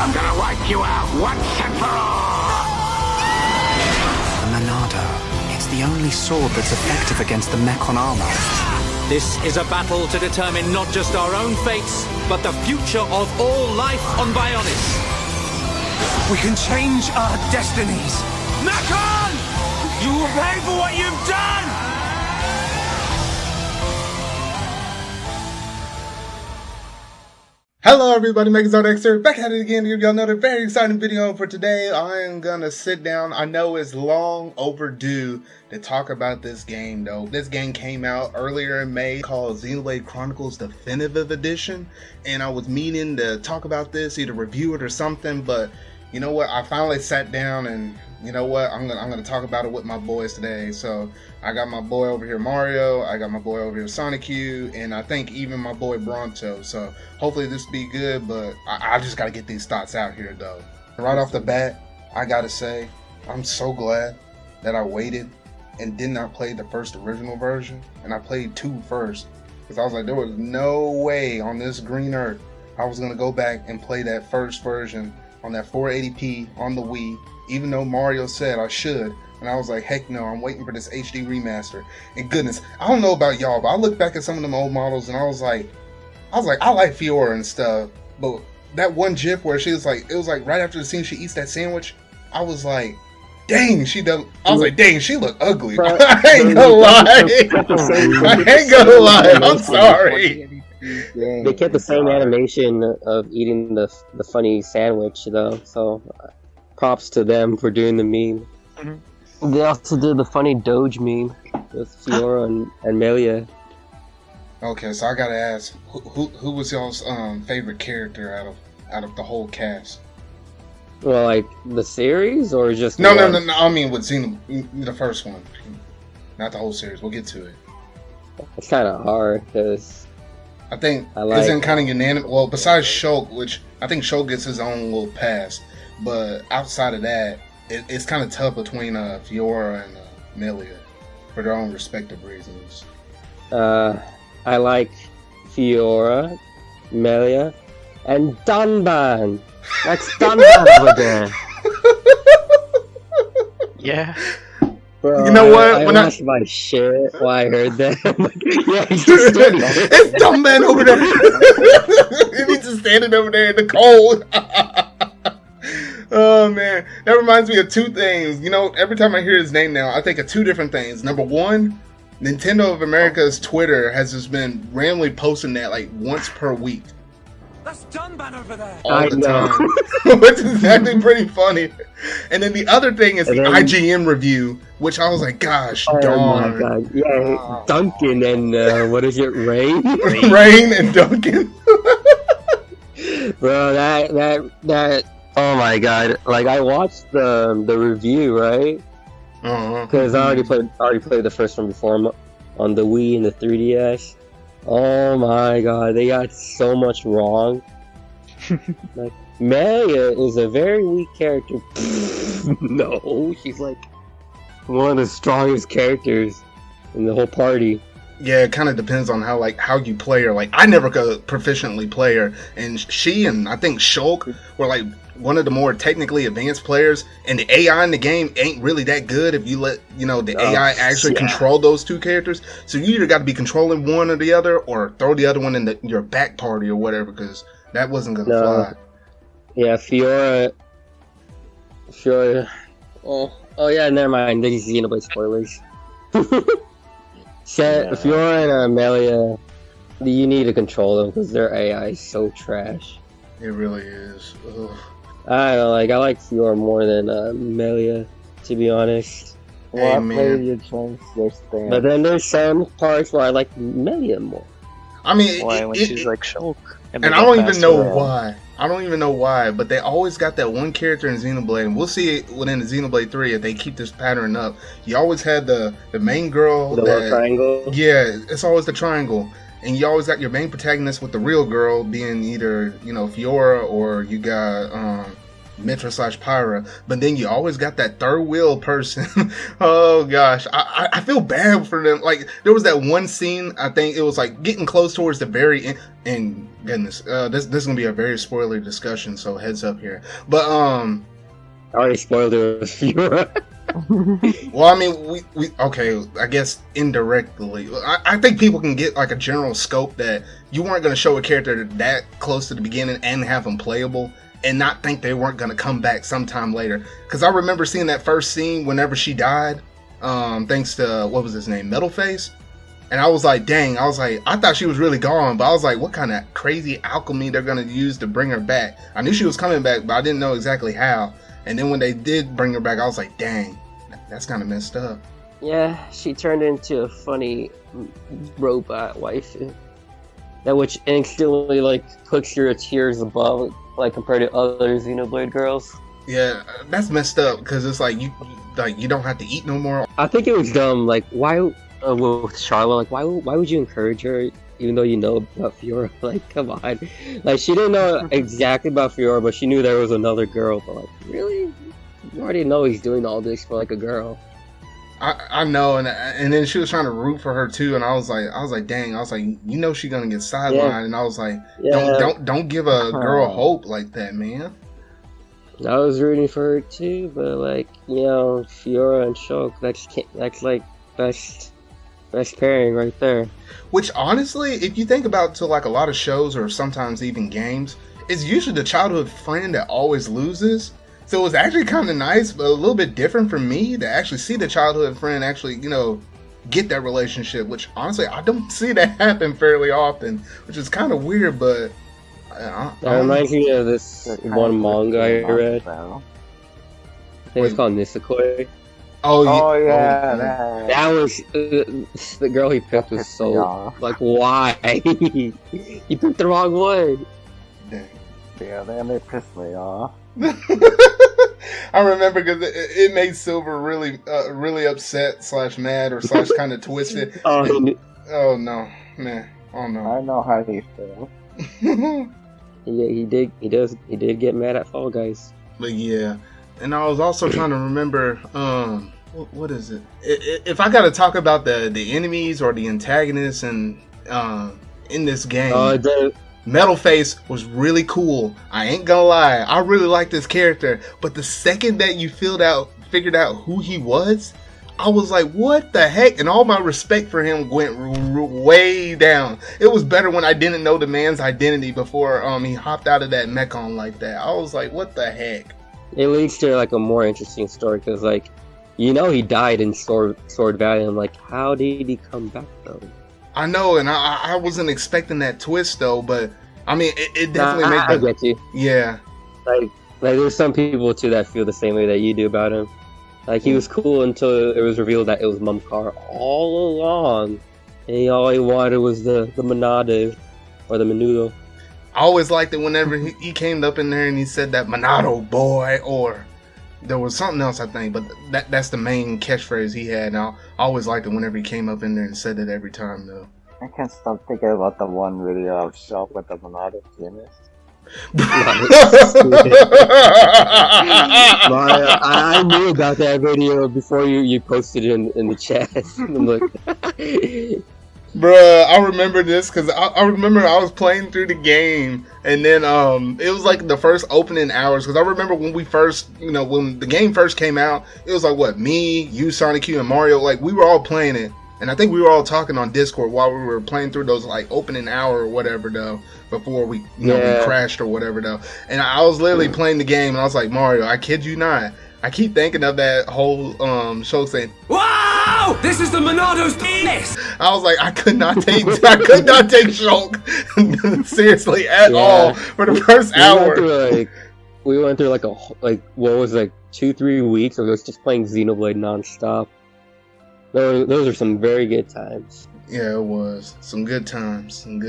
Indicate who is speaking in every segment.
Speaker 1: I'm gonna wipe you out once and for all!
Speaker 2: The Monado. It's the only sword that's effective against the mech on armor.
Speaker 3: This is a battle to determine not just our own fates, but the future of all life on Bionis.
Speaker 4: We can change our destinies. Mechon! You will pay for what you've done!
Speaker 5: Hello everybody, MisterMarioExpert back at it again to give y'all another very exciting video. For today, I am gonna sit down. I know it's long overdue to talk about this game though. This game came out earlier in May called Xenoblade Chronicles Definitive Edition, and I was meaning to talk about this, either review it or something, but you know what, I finally sat down and you know what, I'm gonna talk about it with my boys today. So I got my boy over here Mario, I got my boy over here Sanikyu, and I think even my boy Bronto. So hopefully this be good, but I just gotta get these thoughts out here though. Right off the bat, I gotta say, I'm so glad that I waited and did not play the first original version, and I played 2 first, because I was like, there was no way on this green earth I was gonna go back and play that first version on that 480p on the Wii, even though Mario said I should. And I was like, heck no, I'm waiting for this HD remaster. And goodness, I don't know about y'all, but I look back at some of them old models and I was like, I like Fiora and stuff, but that one GIF where she was like, it was like right after the scene she eats that sandwich, I was like, dang, she does. I was like, dang, she look ugly. I ain't gonna lie. I ain't gonna lie. I'm sorry.
Speaker 6: They kept the same animation of eating the funny sandwich though, so props to them for doing the meme. Mm-hmm. They also did the funny Doge meme with Fiora and Melia.
Speaker 5: Okay, so I gotta ask, who was y'all's favorite character out of the whole cast?
Speaker 6: Well, like the series or just
Speaker 5: no. I mean with the first one, not the whole series. We'll get to it.
Speaker 6: It's kind of hard because
Speaker 5: I think isn't kind of unanimous. Well, besides Shulk, which I think Shulk gets his own little pass, but outside of that, it's kind of tough between Fiora and Melia for their own respective reasons.
Speaker 6: I like Fiora, Melia, and Dunban. That's Dunban over there.
Speaker 7: Yeah.
Speaker 6: Bro,
Speaker 5: you know what?
Speaker 6: I lost my shit when I heard that. Yeah, he's just standing there.
Speaker 5: It's Dunban over there. He's just standing over there in the cold. Oh man, that reminds me of 2 things. You know, every time I hear his name now, I think of 2 different things. Number one, Nintendo of America's Twitter has just been randomly posting that like once per week.
Speaker 4: That's Dunban over there.
Speaker 5: All the time. Which is actually pretty funny. And then the other thing is the IGN review, which I was like, gosh darn.
Speaker 6: My God. Yeah, Duncan and what is it, Rain?
Speaker 5: Rain and Duncan.
Speaker 6: Bro, that oh my God. Like I watched the review, right? Because I already played the first one before on the Wii and the 3DS. Oh my God, they got so much wrong. Like Melia is a very weak character. No, she's like one of the strongest characters in the whole party.
Speaker 5: Yeah, it kind of depends on how you play her. Like, I never could proficiently play her, and she and I think Shulk were like one of the more technically advanced players, and the AI in the game ain't really that good if you let the AI actually control those 2 characters. So you either got to be controlling one or the other, or throw the other one in your back party or whatever, because that wasn't gonna fly.
Speaker 6: Yeah, Fiora. Oh yeah, never mind. These Xenoblade spoilers. Fiora and Amelia, you need to control them because their AI is so trash.
Speaker 5: It really is. Ugh.
Speaker 6: I don't know, like I like Fiora more than Amelia, to be honest.
Speaker 5: Hey, man.
Speaker 6: But then there's some parts where I like Melia more.
Speaker 5: I mean,
Speaker 7: when she's like Shulk,
Speaker 5: and I don't even know why. I don't even know why, but they always got that one character in Xenoblade, and we'll see it within the Xenoblade 3 if they keep this pattern up. You always had the main girl.
Speaker 6: The little triangle?
Speaker 5: Yeah, it's always the triangle. And you always got your main protagonist with the real girl being either, Fiora, or you got Mitra/Pyra, but then you always got that third wheel person. Oh gosh, I feel bad for them. Like there was that one scene, I think it was like getting close towards the very end, and goodness, this is gonna be a very spoiler discussion, so heads up here. But
Speaker 6: I already spoiled it with Fiora.
Speaker 5: well, I mean, we okay, I guess indirectly. I think people can get like a general scope that you weren't going to show a character that close to the beginning and have them playable and not think they weren't going to come back sometime later. Because I remember seeing that first scene whenever she died, thanks to, what was his name, Metalface? And I was like, dang, I thought she was really gone, but I was like, what kind of crazy alchemy they're going to use to bring her back? I knew she was coming back, but I didn't know exactly how. And then when they did bring her back, I was like, dang, that's kind of messed up.
Speaker 6: Yeah, she turned into a funny robot waifu. That which instantly, like, puts your tiers above, like, compared to other Xenoblade girls.
Speaker 5: Yeah, that's messed up, because it's like, you don't have to eat no more.
Speaker 6: I think it was dumb, like, why, with Charlotte, like, why would you encourage her, even though you know about Fiora? Like, come on. Like, she didn't know exactly about Fiora, but she knew there was another girl. But, like, really? You already know he's doing all this for, like, a girl.
Speaker 5: I know, and then she was trying to root for her, too, and I was like, dang, I was like, you know she's gonna get sidelined, yeah. And I was like, don't give a girl hope like that, man.
Speaker 6: I was rooting for her, too, but, like, you know, Fiora and Shulk, that's like, best pairing right there.
Speaker 5: Which honestly, if you think about to like a lot of shows or sometimes even games, it's usually the childhood friend that always loses. So it was actually kind of nice, but a little bit different for me to actually see the childhood friend actually, you know, get that relationship. Which honestly, I don't see that happen fairly often, which is kind of weird. But
Speaker 6: that reminds me of this one manga I read. I think it's called Nisekoi.
Speaker 5: Oh
Speaker 7: yeah.
Speaker 6: That was the girl he picked was so like, why? He picked the wrong one.
Speaker 5: Dang.
Speaker 7: Yeah, they pissed me off.
Speaker 5: I remember because it made Silver really upset / mad or / kind of twisted. Oh no, man! Oh no!
Speaker 7: I know how he feels.
Speaker 6: Yeah, he did get mad at Fall Guys.
Speaker 5: But yeah. And I was also trying to remember, what is it? If I got to talk about the enemies or the antagonists and in this game, Metalface was really cool. I ain't gonna lie, I really like this character. But the second that you figured out who he was, I was like, what the heck? And all my respect for him went way down. It was better when I didn't know the man's identity before he hopped out of that mechon like that. I was like, what the heck?
Speaker 6: It leads to like a more interesting story because, like, you know, he died in Sword Valley. And I'm like, how did he come back though?
Speaker 5: I know, and I wasn't expecting that twist though. But I mean, it definitely made.
Speaker 6: I get you.
Speaker 5: Yeah.
Speaker 6: Like there's some people too that feel the same way that you do about him. Like he was cool until it was revealed that it was Mumkar all along, and all he wanted was the Monado or the Menudo.
Speaker 5: I always liked it whenever he came up in there and he said that Monado boy, or there was something else I think, but that's the main catchphrase he had. And I always liked it whenever he came up in there and said it every time though.
Speaker 7: I can't stop thinking about the one video of Shulk with the Monado penis.
Speaker 6: I knew about that video before you posted it in the chat. I'm like,
Speaker 5: bruh, I remember this because I remember I was playing through the game, and then it was like the first opening hours, because I remember when we first, you know, when the game first came out, it was like what, me, you, Sanikyu, and Mario, like we were all playing it, and I think we were all talking on Discord while we were playing through those like opening hour or whatever though, before we we crashed or whatever though, and I was literally playing the game and I was like, Mario, I kid you not, I keep thinking of that whole show saying, "Wow, this is the Monado's penis." I was like, I could not take Shulk seriously at all for the first hour.
Speaker 6: We went through like what was like 2-3 weeks of us just playing Xenoblade nonstop. Those are some very good times.
Speaker 5: Yeah, it was some good times, and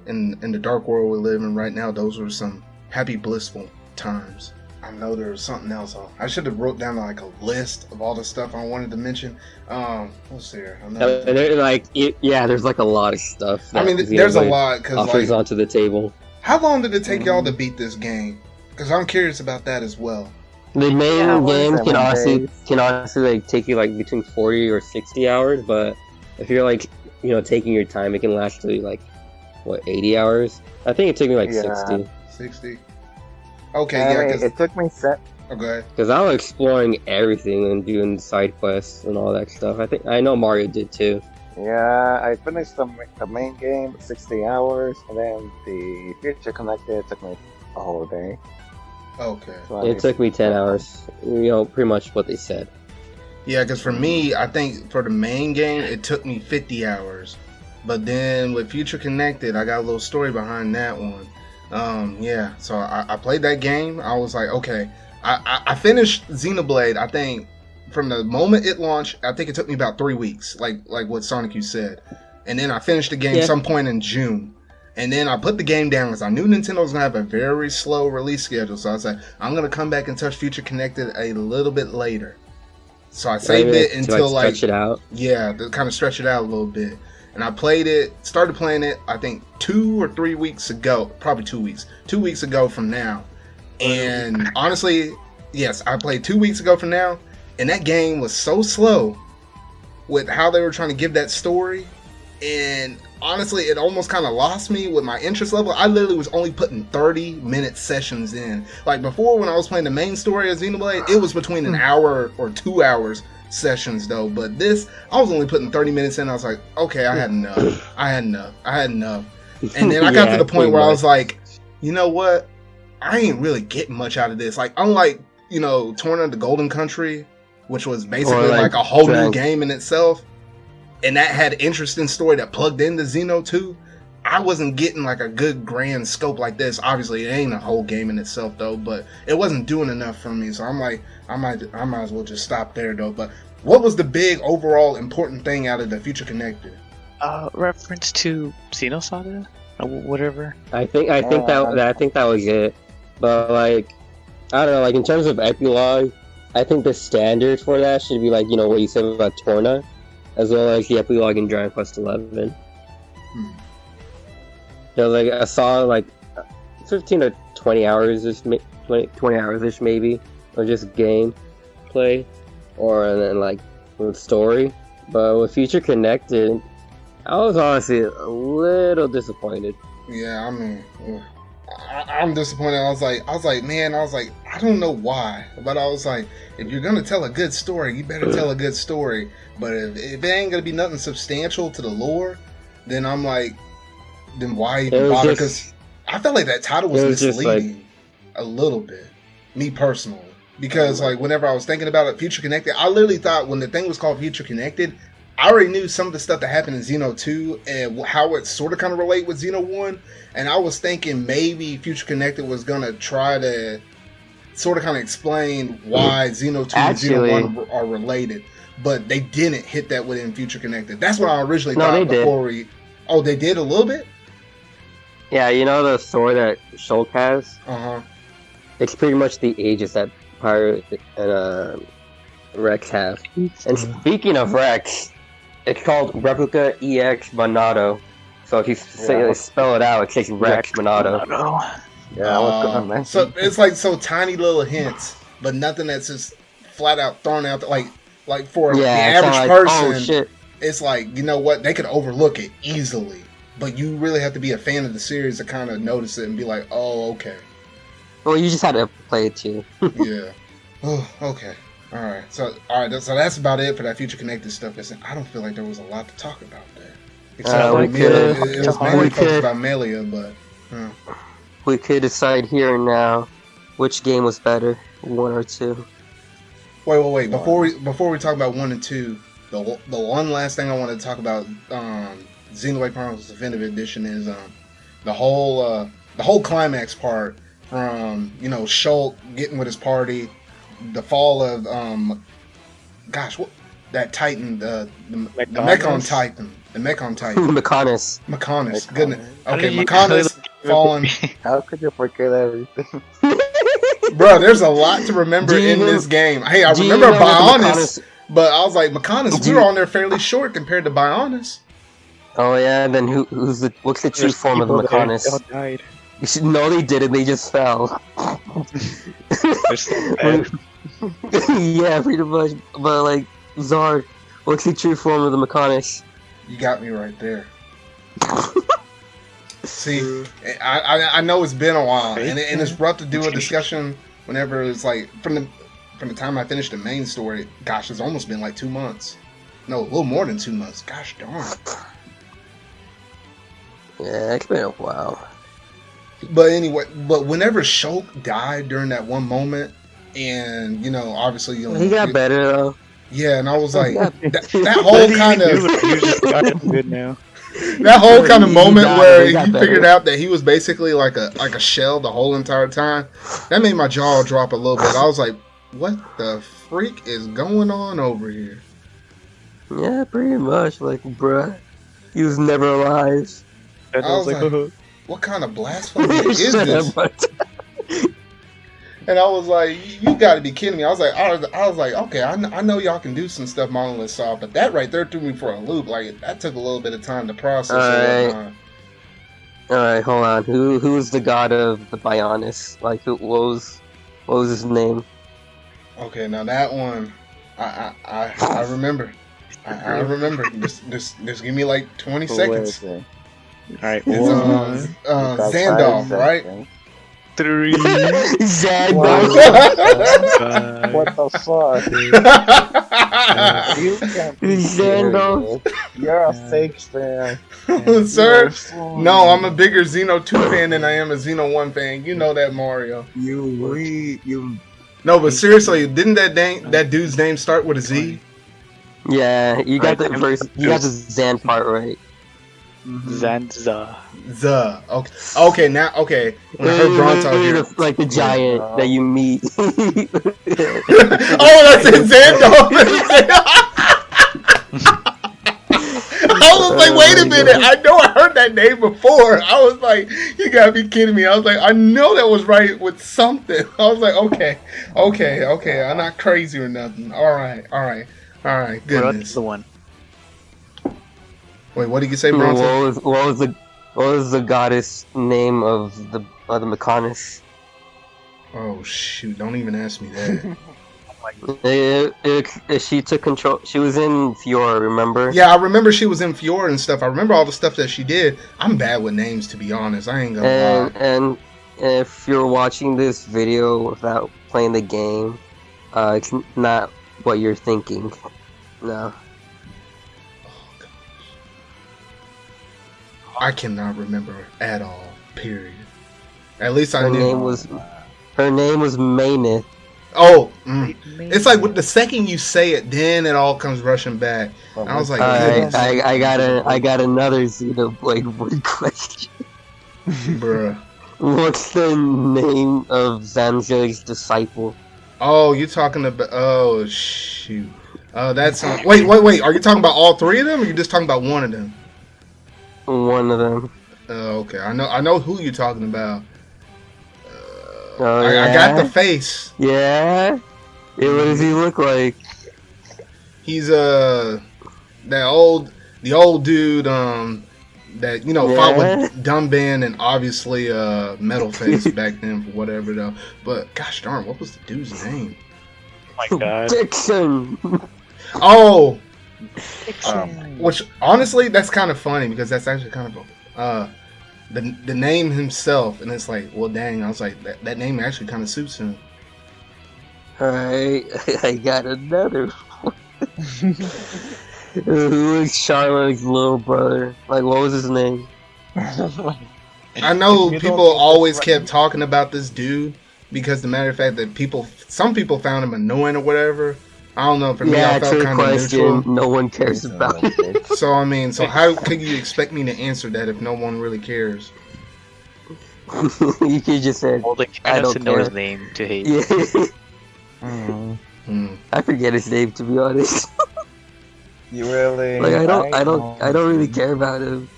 Speaker 5: in the dark world we live in right now, those were some happy, blissful times. I know there was something else. I should have wrote down like a list of all the stuff I wanted to mention. Let's see here.
Speaker 6: There's like a lot of stuff.
Speaker 5: I mean, there's a lot because
Speaker 6: offers onto the table.
Speaker 5: How long did it take y'all to beat this game? Because I'm curious about that as well.
Speaker 6: The main game can
Speaker 7: 7
Speaker 6: honestly like take you like between 40 or 60 hours, but if you're like taking your time, it can last to like 80 hours. I think it took me like 60.
Speaker 5: 60. Okay,
Speaker 7: I
Speaker 5: yeah.
Speaker 7: mean,
Speaker 5: Because
Speaker 7: it took me
Speaker 5: okay.
Speaker 6: Because I was exploring everything and doing side quests and all that stuff. I know Mario did too.
Speaker 7: Yeah, I finished the main game 60 hours, and then the Future Connected took me a whole day.
Speaker 5: Okay.
Speaker 7: So
Speaker 6: It took me 10 hours. Pretty much what they said.
Speaker 5: Yeah, because for me, I think for the main game, it took me 50 hours. But then with Future Connected, I got a little story behind that one. Yeah, so I played that game. I was like, okay. I finished Xenoblade, I think, from the moment it launched. I think it took me about 3 weeks, like what Sanikyu said. And then I finished the game some point in June. And then I put the game down because I knew Nintendo was going to have a very slow release schedule. So I was like, I'm going to come back and touch Future Connected a little bit later. So I saved it until
Speaker 6: to stretch it out.
Speaker 5: Yeah, to kind of stretch it out a little bit. And I started playing it, I think 2 or 3 weeks ago, probably 2 weeks. 2 weeks ago from now. And honestly, yes, I played 2 weeks ago from now. And that game was so slow with how they were trying to give that story. And honestly, it almost kind of lost me with my interest level. I literally was only putting 30-minute sessions in. Like before, when I was playing the main story of Xenoblade, it was between an hour or 2 hours sessions though. But this, I was only putting 30 minutes in. I was like, okay, I had enough. And then I got to the point where I was like, you know what? I ain't really getting much out of this. Like, unlike, Torna the Golden Country, which was basically like a whole new game in itself, and that had interesting story that plugged into Xeno 2, I wasn't getting like a good grand scope like this. Obviously, it ain't a whole game in itself though, but it wasn't doing enough for me. So I'm like, I might as well just stop there though. But what was the big overall important thing out of the Future Connected?
Speaker 8: Reference to Xenosaga or whatever.
Speaker 6: I think that was it. But like, I don't know. Like in terms of epilogue, I think the standard for that should be like what you said about Torna, as well as the epilogue in Dragon Quest XI. Like I saw like 15 to 20 hours ish, 20 hours ish maybe, or just gameplay, or then like with story. But with Future Connected, I was honestly a little disappointed.
Speaker 5: Yeah, I mean, I'm disappointed. I was like, man, I don't know why, but I was like, if you're gonna tell a good story, you better tell a good story. But if it ain't gonna be nothing substantial to the lore, then I'm like, then why even bother? Because I felt like that title was misleading a little bit, me personally. Because like whenever I was thinking about it, Future Connected, I literally thought when the thing was called Future Connected, I already knew some of the stuff that happened in Xeno 2 and how it sort of kind of relate with Xeno 1. And I was thinking maybe Future Connected was going to try to sort of kind of explain why Xeno 2 and Xeno 1 are related. But they didn't hit that within Future Connected. That's what I originally thought before Oh, they did a little bit?
Speaker 6: Yeah, the sword that Shulk has?
Speaker 5: Uh-huh.
Speaker 6: It's pretty much the Aegis that Pyro and Rex have. And speaking of Rex, it's called Replica EX Monado. So if you spell it out, it says Rex Monado.
Speaker 7: Yeah, what's going on, man?
Speaker 5: So it's like tiny little hints, but nothing that's just flat out thrown out. Like for the average person,
Speaker 6: oh, shit.
Speaker 5: It's like, you know what? They could overlook it easily. But you really have to be a fan of the series to kind of notice it and be like, oh, okay.
Speaker 6: Well, you just had to play it too.
Speaker 5: Yeah. Oh, okay. All right. So that's about it for that Future Connected stuff. Listen, I don't feel like there was a lot to talk about there. Except for it was mainly focused about Melia, but...
Speaker 6: We could decide here and now which game was better, 1 or 2.
Speaker 5: Wait. Before we talk about 1 and 2, the one last thing I wanted to talk about Xenoblade Chronicles Definitive Edition is the whole climax part from Shulk getting with his party, the fall of that Titan, the Mechon Titan. The Mechon Titan. Mechonis. Goodness. Okay, Mechonis falling.
Speaker 7: How could you forget everything?
Speaker 5: Bro, there's a lot to remember in this game. Hey, I remember Bionis, but I was like, Mechonis, we were on there fairly short compared to Bionis.
Speaker 6: Oh yeah, and then what's the true form of the Mechonis?
Speaker 8: They all died.
Speaker 6: No, they didn't. They just fell.
Speaker 8: They're so bad.
Speaker 6: Yeah, pretty much. But like Zard, what's the true form of the Mechonis?
Speaker 5: You got me right there. See, I know it's been a while, and it's rough to do a discussion whenever it's like from the time I finished the main story. Gosh, it's almost been like 2 months. No, a little more than 2 months. Gosh darn.
Speaker 6: Yeah, it's been a while.
Speaker 5: But anyway, whenever Shulk died during that one moment, and you know, obviously, you know,
Speaker 6: He got better though.
Speaker 5: Yeah, and I was like, that whole kind of
Speaker 8: good now.
Speaker 5: that whole kind of moment where
Speaker 6: he
Speaker 5: you
Speaker 6: better.
Speaker 5: figured out that he was basically like a shell the whole entire time. That made my jaw drop a little bit. I was like, what the freak is going on over here?
Speaker 6: Yeah, pretty much. Like, bruh, he was never alive.
Speaker 8: And
Speaker 5: I was like, what kind of blasphemy is this? And I was like, you got to be kidding me. I was like, okay, I know y'all can do some stuff Monolith saw, but that right there threw me for a loop. Like, that took a little bit of time to process.
Speaker 6: Alright, hold on. Who's the god of the Bionis? Like, what was his name?
Speaker 5: Okay, now that one, I remember. I remember. Just give me like 20 seconds.
Speaker 8: Alright,
Speaker 5: It's Xandalf, right?
Speaker 8: 3.
Speaker 6: Xandalf.
Speaker 7: What the fuck? You can't be
Speaker 6: Xandalf.
Speaker 7: serious. You're a fake fan.
Speaker 5: Sir? No, I'm a bigger Xeno 2 fan than I am a Xeno 1 fan. You know that, Mario. No, but seriously, didn't that dude's name start with a Z?
Speaker 6: Yeah, you got the Zan part right.
Speaker 8: Zanza.
Speaker 5: Okay, now, okay. When I heard Bronto here.
Speaker 6: Like the giant that you meet.
Speaker 5: Oh, that's in Xandalf! I was like, wait a minute. I know I heard that name before. I was like, you gotta be kidding me. I was like, I know that was right with something. I was like, okay. I'm not crazy or nothing. All right. Goodness.
Speaker 8: What else is the one?
Speaker 5: Wait, what did you say, Bronto?
Speaker 6: What was the goddess name of the Mechonis?
Speaker 5: Oh shoot! Don't even ask me that.
Speaker 6: She took control. She was in Fiora, remember?
Speaker 5: Yeah, I remember she was in Fiora and stuff. I remember all the stuff that she did. I'm bad with names, to be honest. I ain't gonna lie.
Speaker 6: And if you're watching this video without playing the game, it's not what you're thinking. No.
Speaker 5: I cannot remember at all. Period. At least I
Speaker 6: Her
Speaker 5: knew.
Speaker 6: Her name was Maynith.
Speaker 5: Oh, it's like with the second you say it, then it all comes rushing back. I was like,
Speaker 6: I got another Xenoblade question.
Speaker 5: Bruh.
Speaker 6: What's the name of Zanzi's disciple?
Speaker 5: Oh, you're talking about? Oh shoot. That's wait. Are you talking about all three of them, or are you just talking about one of them?
Speaker 6: One of them.
Speaker 5: Okay. I know who you're talking about.
Speaker 6: Yeah?
Speaker 5: I got the face.
Speaker 6: Yeah. What does he look like?
Speaker 5: He's the old dude that fought with Dumban and obviously Metal Face back then for whatever though. But gosh darn, what was the dude's name?
Speaker 8: Oh my god.
Speaker 6: Dixon.
Speaker 5: Oh. Which honestly, that's kind of funny because that's actually kind of the name himself, and it's like, well, dang, I was like, that name actually kind of suits him.
Speaker 6: Alright, I got another one. Who is Charlotte's little brother? Like, what was his name?
Speaker 5: I know people always kept talking about this dude because the matter of fact that some people found him annoying or whatever. I don't know. For me, I felt kind of neutral.
Speaker 6: No one cares about it.
Speaker 5: So I mean, how could you expect me to answer that if no one really cares?
Speaker 6: You could just say,
Speaker 8: I don't know his name to hate.
Speaker 6: Yeah. I forget his name, to be honest.
Speaker 7: You really?
Speaker 6: Like I don't really care about him.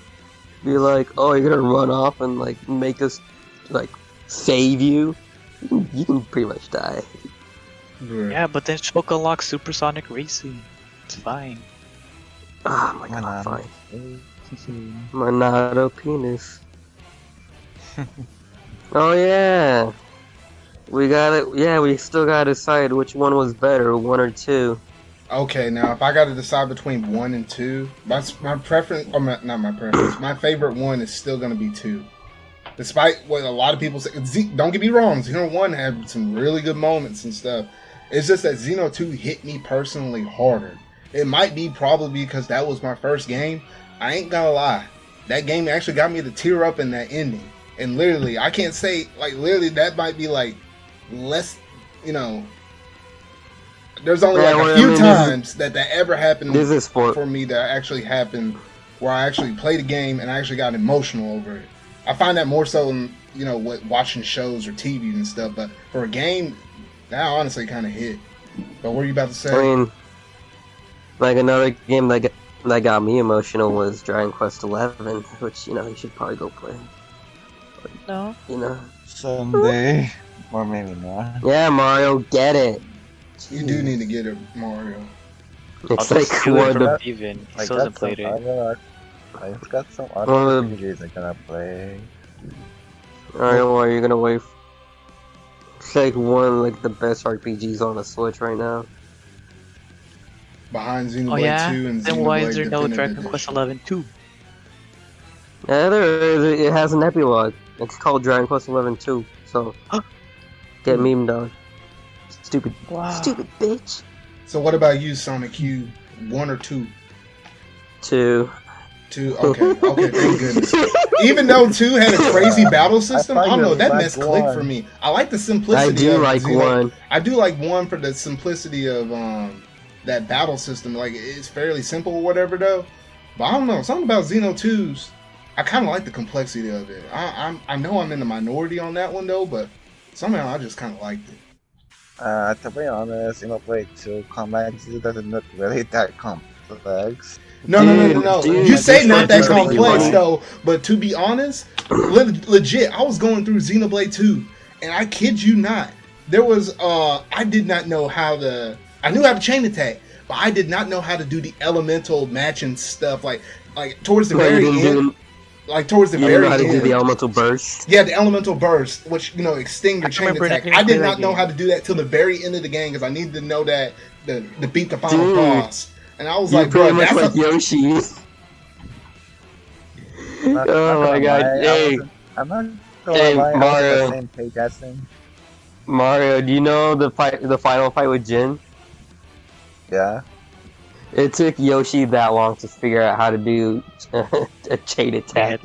Speaker 6: Be like, oh, you're gonna run off and like make us like save you. You can pretty much die.
Speaker 8: Yeah, but then Shulk unlocks Supersonic Racing. It's fine.
Speaker 6: Oh my god, fine. Monado penis. Oh yeah. We got it. Yeah, we still gotta decide which one was better, 1 or 2.
Speaker 5: Okay, now if I got to decide between 1 and 2, my preference, or not my preference, my favorite one is still going to be 2. Despite what a lot of people say, don't get me wrong, Xeno 1 had some really good moments and stuff. It's just that Xeno 2 hit me personally harder. It might be probably because that was my first game. I ain't gonna lie. That game actually got me to tear up in that ending. And literally, I can't say, like, literally that might be like less, you know, there's only like a few times that ever happened for me that actually happened where I actually played a game and I actually got emotional over it. I find that more so in, you know, watching shows or TV and stuff, but for a game, that honestly kind of hit. But what were you about to say?
Speaker 6: I mean, like another game that got me emotional was Dragon Quest XI, which, you know, you should probably go play.
Speaker 8: No.
Speaker 6: You know.
Speaker 7: Someday. Or maybe not.
Speaker 6: Yeah, Mario, get it.
Speaker 5: You do need to get it, Mario.
Speaker 6: It's like one of the...
Speaker 8: Even. He still hasn't played it.
Speaker 7: I've got some other RPGs I'm gonna play.
Speaker 6: Alright, well, you're gonna wait. It's like one of like the best RPGs on the Switch right now.
Speaker 5: Behind Xenoblade 2 and Xenoblade
Speaker 8: Then why is there no
Speaker 5: Definitive
Speaker 8: Dragon Quest
Speaker 5: Edition.
Speaker 8: 11 2?
Speaker 6: Yeah, there is. It has an epilogue. It's called Dragon Quest 11 2. So, get memed on. Stupid bitch.
Speaker 5: So what about you, Sanikyu? 1 or 2?
Speaker 6: 2.
Speaker 5: 2. Okay, thank goodness. Even though 2 had a crazy battle system, I don't know, that mess clicked for me. I like the simplicity.
Speaker 6: I do like 1.
Speaker 5: I do like 1 for the simplicity of that battle system. Like, it's fairly simple or whatever though. But I don't know, something about Xeno 2's. I kind of like the complexity of it. I know I'm in the minority on that one though, but somehow I just kind of liked it.
Speaker 7: To be honest, Xenoblade 2 combat doesn't look really that complex.
Speaker 5: No.
Speaker 6: Dude,
Speaker 5: you say not that complex
Speaker 6: funny.
Speaker 5: though, but to be honest, legit, I was going through Xenoblade 2, and I kid you not, there was I did not know I knew how to chain attack, but I did not know how to do the elemental matching stuff. Like towards the very end. Like towards the very end.
Speaker 6: You know how to do the elemental burst?
Speaker 5: Yeah, the elemental burst, which, you know, extend your chain attack. I did not know how to do that till the very end of the game because I needed to know that to beat the final boss. And I was like, bro,
Speaker 6: that's like Yoshi. Oh my god! Hey,
Speaker 7: I'm not gonna lie,
Speaker 6: Mario.
Speaker 7: I was the same page as him.
Speaker 6: Mario, do you know the final fight with Jin?
Speaker 7: Yeah.
Speaker 6: It took Yoshi that long to figure out how to do a chain attack.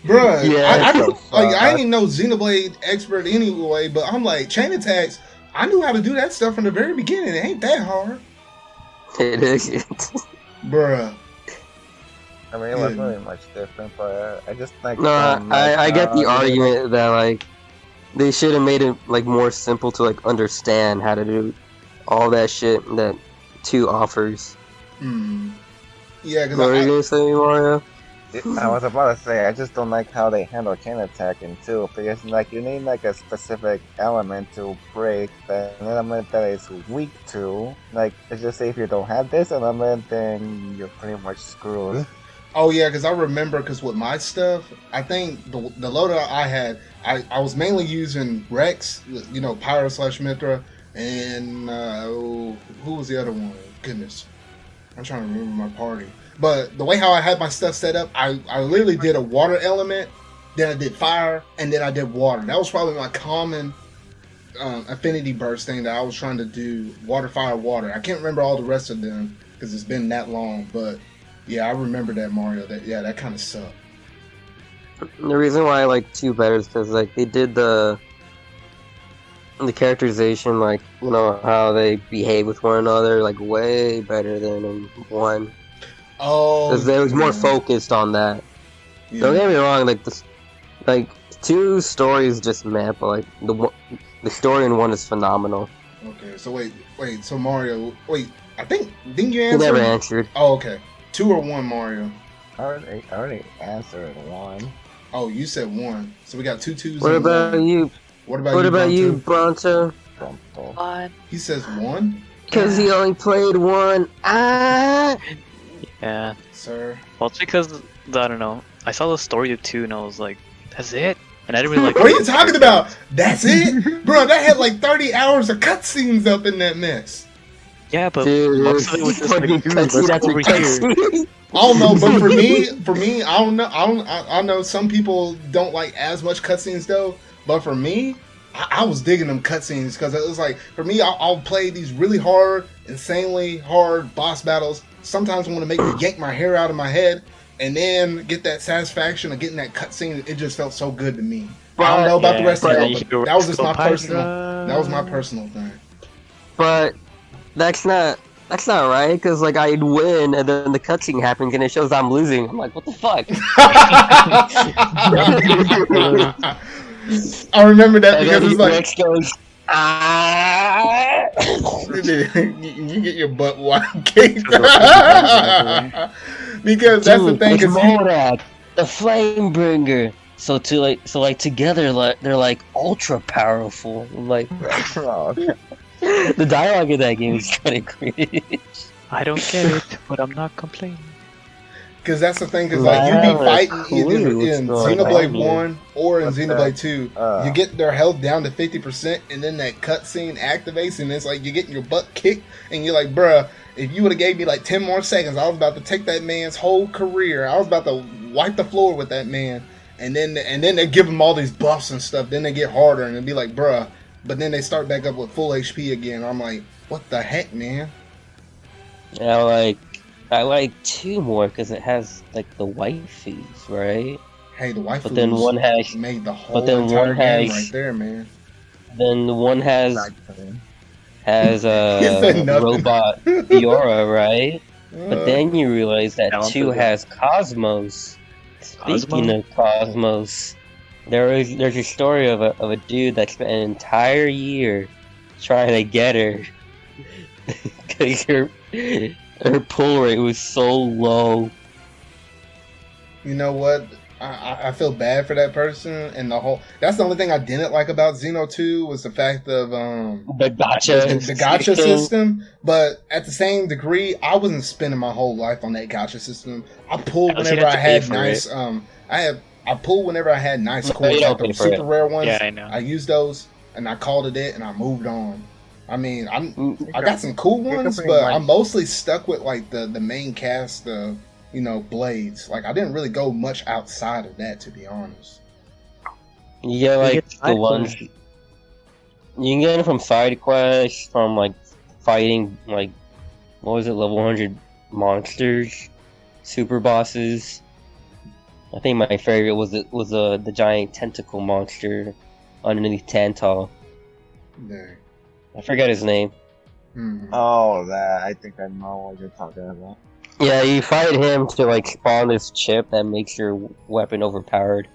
Speaker 5: Bruh,
Speaker 6: Yeah.
Speaker 5: I didn't know Xenoblade expert anyway, but I'm like, chain attacks, I knew how to do that stuff from the very beginning. It ain't that hard.
Speaker 6: It is.
Speaker 5: Bruh.
Speaker 7: I mean, it wasn't really much different, but I just like...
Speaker 6: No, I get the argument that, like, they should have made it, like, more simple to, like, understand how to do all that shit that 2 offers.
Speaker 5: Yeah, because
Speaker 6: what were you gonna say, Mario?
Speaker 7: I was about to say, I just don't like how they handle chain attack in 2, because, like, you need, like, a specific element to break an element that is weak to. Like, let's just say if you don't have this element, then you're pretty much screwed.
Speaker 5: Oh yeah, because I remember, because with my stuff, I think the loadout I had, I was mainly using Rex, you know, Pyro / Mithra, and who was the other one? Goodness, I'm trying to remember my party. But the way how I had my stuff set up, I literally did a water element, then I did fire, and then I did water. That was probably my common affinity burst thing that I was trying to do, water, fire, water. I can't remember all the rest of them because it's been that long, but yeah, I remember that, Mario. That kind of sucked.
Speaker 6: The reason why I like 2 better is because, like, they did the characterization, like, you know, how they behave with one another, like, way better than in 1.
Speaker 5: Oh,
Speaker 6: because they was more focused on that. Yeah. Don't get me wrong, like, this, like, 2 stories just meh, but, like, the story in 1 is phenomenal.
Speaker 5: Okay, so wait, so Mario, I think, didn't you answer?
Speaker 6: You never answered.
Speaker 5: Oh, okay. 2 or 1, Mario?
Speaker 7: I already answered 1.
Speaker 5: Oh, you said 1. So we got 2 2s.
Speaker 6: What about you?
Speaker 5: What about
Speaker 6: you, Bronto?
Speaker 5: He says 1?
Speaker 6: Because he only played 1.
Speaker 8: Yeah.
Speaker 5: Sir.
Speaker 8: Well, it's because, I don't know, I saw the story of 2 and I was like, that's it? And I didn't really like.
Speaker 5: What are you talking about? That's it, bro. That had like 30 hours of cutscenes up in that mess.
Speaker 8: Yeah, but
Speaker 6: Dude,
Speaker 8: most of it was just like, dude, let's
Speaker 6: cutscene
Speaker 8: go
Speaker 6: after
Speaker 8: over here.
Speaker 6: cutscene.
Speaker 5: I don't know, but for me, I don't know. I know some people don't like as much cutscenes though. But for me, I was digging them cutscenes because it was like, for me, I'll play these really hard, insanely hard boss battles. Sometimes I want to make me yank my hair out of my head, and then get that satisfaction of getting that cutscene. It just felt so good to me. I don't know about the rest of y'all, but that was just my personal. That was my personal thing.
Speaker 6: But that's not right, because like I'd win and then the cutscene happens and it shows I'm losing. I'm like, what the fuck?
Speaker 5: I remember that
Speaker 6: And
Speaker 5: because
Speaker 6: then
Speaker 5: it's like
Speaker 6: Rex goes, ah.
Speaker 5: you get your butt wide kicked. Because that's the
Speaker 6: Dude,
Speaker 5: thing.
Speaker 6: it's
Speaker 5: 'Cause
Speaker 6: Morak, the Flamebringer. So together, like they're like ultra powerful. Like the dialogue in that game is kind of cringe.
Speaker 8: I don't get it, but I'm not complaining.
Speaker 5: Because that's the thing, because like you be fighting either in Xenoblade
Speaker 6: on here.
Speaker 5: 1 or in
Speaker 7: What's
Speaker 5: Xenoblade
Speaker 7: that?
Speaker 5: 2. You get their health down to 50%, and then that cutscene activates, and it's like you're getting your butt kicked, and you're like, bruh, if you would have gave me like 10 more seconds, I was about to take that man's whole career. I was about to wipe the floor with that man. And then they give them all these buffs and stuff. Then they get harder, and it'd be like, bruh. But then they start back up with full HP again. I'm like, what the heck, man?
Speaker 6: Yeah, I like 2 more because it has like the waifus, right?
Speaker 5: Hey, the waifu
Speaker 6: But then one has
Speaker 5: made the whole
Speaker 6: but then
Speaker 5: entire
Speaker 6: one
Speaker 5: game
Speaker 6: has-
Speaker 5: right there, man.
Speaker 6: then one has
Speaker 5: He said nothing.
Speaker 6: robot Fiora, right? But
Speaker 5: Uh,
Speaker 6: then you realize that
Speaker 8: Down
Speaker 6: 2
Speaker 8: to the-
Speaker 6: has Cosmos. Speaking of Cosmos, there's a story of a dude that spent an entire year trying to get her because her pull rate was so low.
Speaker 5: you know what? I feel bad for that person, and that's the only thing I didn't like about Xeno 2 was the fact of
Speaker 6: The gotcha,
Speaker 5: the gacha system. But at the same degree, I wasn't spending my whole life on that gacha system. I pulled
Speaker 8: Unless you
Speaker 5: whenever
Speaker 8: have
Speaker 5: I
Speaker 8: to pay
Speaker 5: had
Speaker 8: for
Speaker 5: nice I pulled whenever I had nice
Speaker 6: No,
Speaker 5: coins,
Speaker 6: you don't
Speaker 5: like the
Speaker 6: pay for
Speaker 5: super
Speaker 6: it.
Speaker 5: rare ones.
Speaker 8: Yeah, I know.
Speaker 5: I used those, and I called it, and I moved on. I mean,
Speaker 6: Mm.
Speaker 5: I got some cool
Speaker 7: can
Speaker 5: ones,
Speaker 7: pretty
Speaker 5: but
Speaker 7: much-
Speaker 5: I'm mostly stuck with like the main cast of blades. Like I didn't really go much outside of that, to be honest.
Speaker 6: Yeah,
Speaker 8: You
Speaker 6: like
Speaker 8: get
Speaker 6: the
Speaker 8: side
Speaker 6: ones
Speaker 8: quests.
Speaker 6: you can get it from side quests, from like fighting like what was it, level 100 monsters, super bosses. I think my favorite was the giant tentacle monster underneath Tantal.
Speaker 5: Dang.
Speaker 6: I forget his name.
Speaker 7: Oh, that. I think I know what you're talking about.
Speaker 6: Yeah, you fight him to like spawn this chip that makes your weapon overpowered.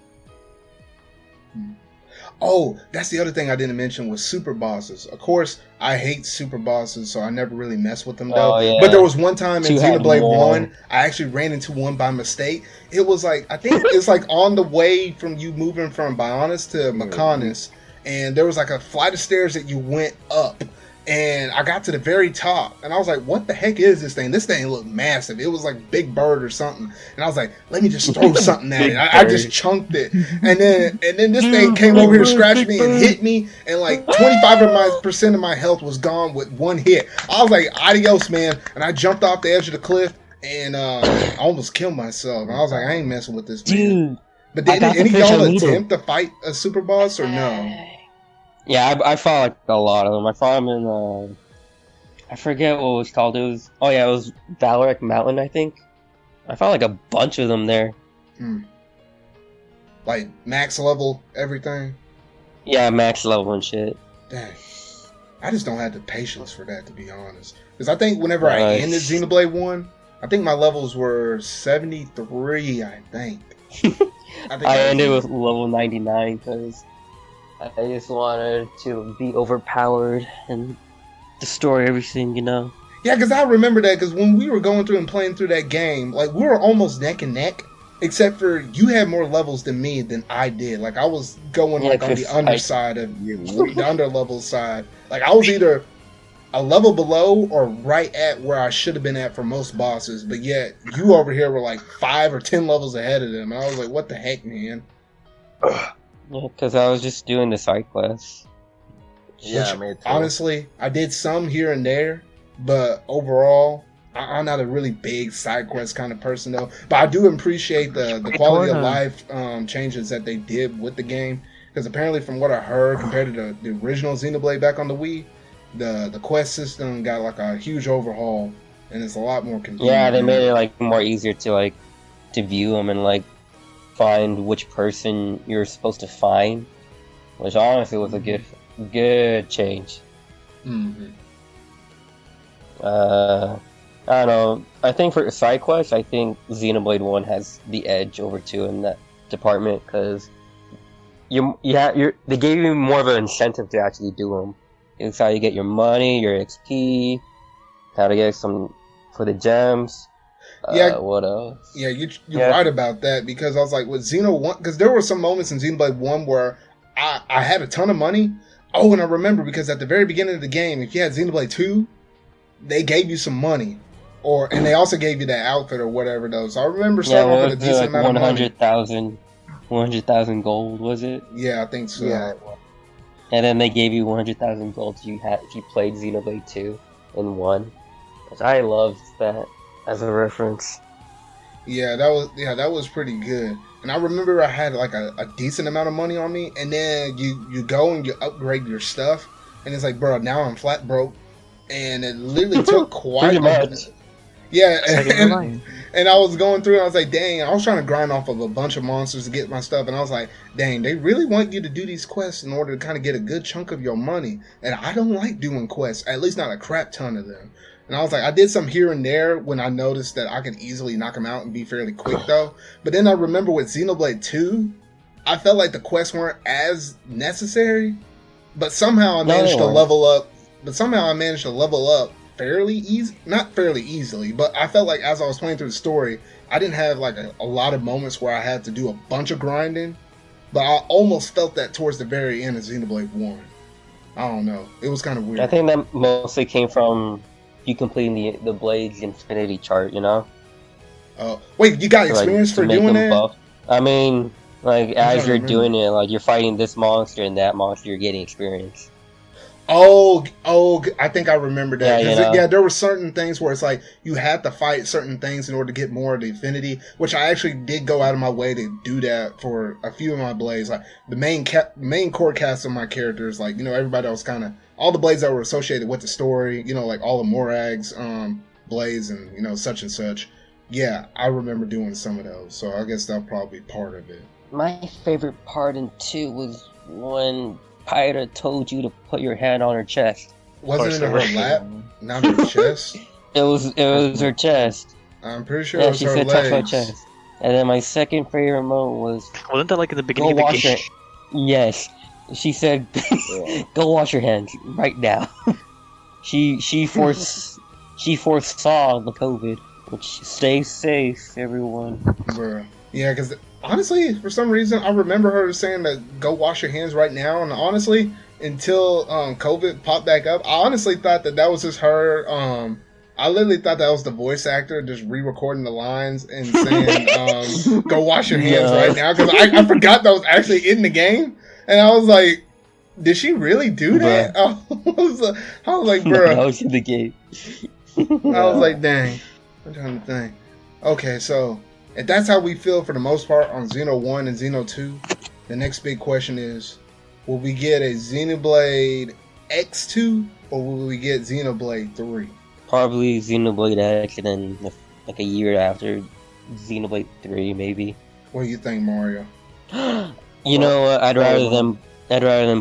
Speaker 5: Oh, that's the other thing I didn't mention was super bosses. Of course, I hate super bosses, so I never really mess with them though.
Speaker 6: Oh, yeah.
Speaker 5: But there was one time in
Speaker 6: 2 had
Speaker 5: Xenoblade
Speaker 6: more.
Speaker 5: 1, I actually ran into one by mistake. It was like, I think it's like on the way from you moving from Bionis to Mechonis, and there was like a flight of stairs that you went up. And I got to the very top, and I was like, what the heck is this thing? This thing looked massive. It was like Big Bird or something. And I was like, let me just throw something at it. I just chunked it. And then this thing came over here, scratched me, and hit me. And like 25% of my health was gone with one hit. I was like, adios, man. And I jumped off the edge of the cliff, and I almost killed myself. And I was like, I ain't messing with this, man.
Speaker 6: Dude,
Speaker 5: But did
Speaker 6: I got
Speaker 5: any
Speaker 6: the
Speaker 5: of
Speaker 6: fish
Speaker 5: y'all
Speaker 6: I needed.
Speaker 5: attempt to fight a super boss or no?
Speaker 6: yeah, I fought like a lot of them. I fought them in I forget what it was called. It was Valoric Mountain, I think. I fought like a bunch of them there.
Speaker 5: Like max level everything?
Speaker 6: Yeah, max level and shit.
Speaker 5: Dang. I just don't have the patience for that, to be honest. Because I think whenever I
Speaker 6: Nice.
Speaker 5: ended Xenoblade 1, I think my levels were 73, I think.
Speaker 6: I ended with level 99 because I just wanted to be overpowered and destroy everything, you know?
Speaker 5: Yeah, because I remember that, because when we were going through and playing through that game, like, we were almost neck and neck, except for you had more levels than me than I did. Like, I was going,
Speaker 6: Yeah,
Speaker 5: like, on the
Speaker 6: 'cause
Speaker 5: underside of you, the under-level side. Like, I was either a level below or right at where I should have been at for most bosses, but yet, you over here were, like, 5 or 10 levels ahead of them, and I was like, what the heck, man?
Speaker 6: Yeah, because I was just doing the side quests.
Speaker 7: Yeah, me too.
Speaker 5: Honestly, I did some here and there, but overall, I'm not a really big side quest kind of person though. But I do appreciate the quality of life changes that they did with the game. Because apparently, from what I heard, compared to the original Xenoblade back on the Wii, the quest system got like a huge overhaul, and it's a lot more convenient.
Speaker 6: Yeah, they made it like more easier to view them and like find which person you're supposed to find, which honestly was a good change.
Speaker 5: Mm-hmm.
Speaker 6: I don't know. I think for side quests, I think Xenoblade 1 has the edge over 2 in that department because they gave you more of an incentive to actually do them. It's how you get your money, your XP, how to get some for the gems. What else?
Speaker 5: Yeah, you're right about that because I was like with Xeno 1, because there were some moments in Xenoblade 1 where I had a ton of money. Oh, and I remember because at the very beginning of the game, if you had Xenoblade 2, they gave you some money. And they also gave you that outfit or whatever though. So I remember starting off with a decent amount of money.
Speaker 6: 100,000 gold, was it?
Speaker 5: Yeah, I think so.
Speaker 7: Yeah.
Speaker 6: And then they gave you 100,000 gold if you played Xenoblade 2 and 1. Which I loved that as a reference.
Speaker 5: Yeah, that was pretty good. And I remember I had like a decent amount of money on me, and then you go and you upgrade your stuff, and it's like, bro, now I'm flat broke, and it literally took quite a bit. Yeah, and I was going through and I was like, dang, I was trying to grind off of a bunch of monsters to get my stuff, and I was like, dang, they really want you to do these quests in order to kind of get a good chunk of your money, and I don't like doing quests, at least not a crap ton of them. And I was like, I did some here and there when I noticed that I could easily knock them out and be fairly quick though. But then I remember with Xenoblade 2, I felt like the quests weren't as necessary, but somehow I managed to level up. Fairly easy, not fairly easily, but I felt like as I was playing through the story, I didn't have like a lot of moments where I had to do a bunch of grinding, but I almost felt that towards the very end of Xenoblade 1. I don't know. It was kind of weird.
Speaker 6: I think that mostly came from you completing the Blade's Infinity chart, you know?
Speaker 5: Wait, you got experience for doing that?
Speaker 6: Buff. I mean, like, as you're doing it, like, you're fighting this monster and that monster, you're getting experience.
Speaker 5: Oh, I think I remember that.
Speaker 6: Yeah,
Speaker 5: there were certain things where it's like you had to fight certain things in order to get more of the affinity, which I actually did go out of my way to do that for a few of my blades. Like the main core cast of my characters, like, you know, everybody else kind of, all the blades that were associated with the story, you know, like all the Morag's blades and, you know, such and such. Yeah, I remember doing some of those, so I guess that'll probably be part of it.
Speaker 6: My favorite part in 2 was when Pyra told you to put your hand on her chest.
Speaker 5: Wasn't it in her lap? Not her chest?
Speaker 6: It was her chest.
Speaker 5: I'm pretty sure it was her legs.
Speaker 6: Touch my chest. And then my second favorite moment was...
Speaker 8: Wasn't that like in the beginning of the game?
Speaker 6: Yes. She said, go wash your hands right now. She foresaw the COVID. Which, stay safe, everyone.
Speaker 5: Bruh. Yeah, because honestly, for some reason, I remember her saying that go wash your hands right now. And honestly, until COVID popped back up, I honestly thought that was just her. I literally thought that was the voice actor just re-recording the lines and saying, go wash your hands right now. Because I forgot that was actually in the game. And I was like, did she really do that? I was like, bro.
Speaker 6: That was in the game.
Speaker 5: I was like, dang. I'm trying to think. Okay, so if that's how we feel for the most part on Xeno 1 and Xeno 2, the next big question is, will we get a Xenoblade X2 or will we get Xenoblade 3?
Speaker 6: Probably Xenoblade X and then like a year after Xenoblade 3 maybe.
Speaker 5: What do you think, Mario?
Speaker 6: You know what? I'd rather them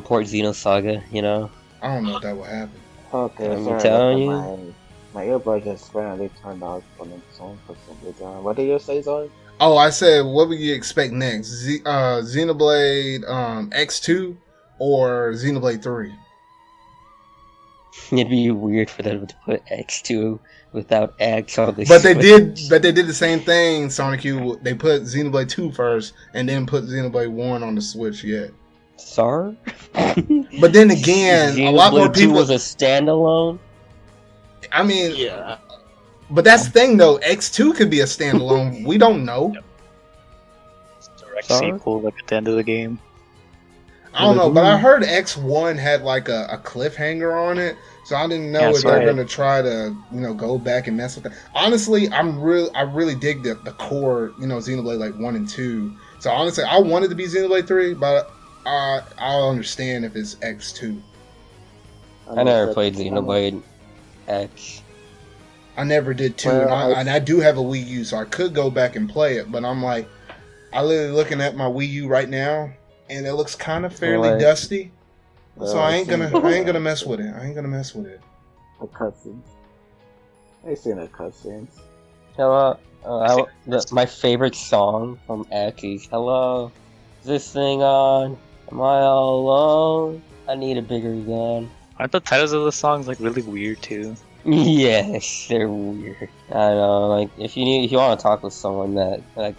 Speaker 6: port Xenosaga, you know?
Speaker 5: I don't know if that will happen.
Speaker 7: Okay,
Speaker 6: I'm telling you.
Speaker 7: My earbud just randomly turned off on its own for some reason. What did you say, Zoe?
Speaker 5: Oh, I said, what would you expect next? Xenoblade X2 or Xenoblade 3?
Speaker 6: It'd be weird for them to put X2 without X on the
Speaker 5: But they did the same thing, Sanikyu. They put Xenoblade 2 first and then put Xenoblade 1 on the Switch yet.
Speaker 6: Sorry?
Speaker 5: But then again, a lot more people...
Speaker 6: 2 was a standalone?
Speaker 5: I mean, yeah. But that's the thing, though. X2 could be a standalone. We don't know.
Speaker 8: Direct sequel, like at the end of the game.
Speaker 5: I don't know, but I heard X1 had like a cliffhanger on it, so I didn't know if they're gonna try to, go back and mess with that. Honestly, I really dig the core, Xenoblade like 1 and 2. So honestly, I wanted to be Xenoblade 3, but I'll understand if it's X2.
Speaker 6: I never played Xenoblade X.
Speaker 5: I never did 2, and I do have a Wii U, so I could go back and play it, but I'm like, I literally looking at my Wii U right now, and it looks kind of fairly dusty. So I ain't gonna mess with it.
Speaker 7: The cutscenes. I ain't seen the cutscenes.
Speaker 6: Hello. My favorite song from X is "Hello, is this thing on? Am I all alone? I need a bigger gun."
Speaker 8: Aren't the titles of the songs like really weird too?
Speaker 6: Yes, they're weird. I know. Like if you want to talk with someone that like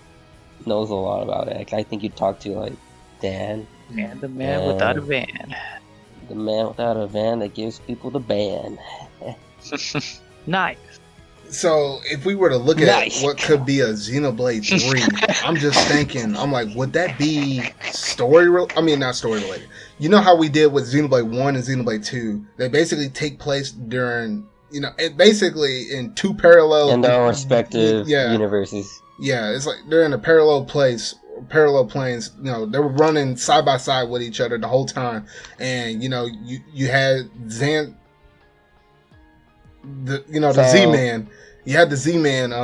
Speaker 6: knows a lot about X, I think you'd talk to like Dan.
Speaker 8: And the man without a van.
Speaker 6: The man without a van that gives people the ban.
Speaker 8: Nice.
Speaker 5: So if we were to look at what could be a Xenoblade 3, I'm just thinking, I'm like, would that be not story related. You know how we did with Xenoblade 1 and Xenoblade 2? They basically take place during, basically in two parallel...
Speaker 6: In their respective universes.
Speaker 5: Yeah, it's like they're in a parallel planes. They were running side by side with each other the whole time, and you had the Z-Man. You had the Z-Man.
Speaker 6: You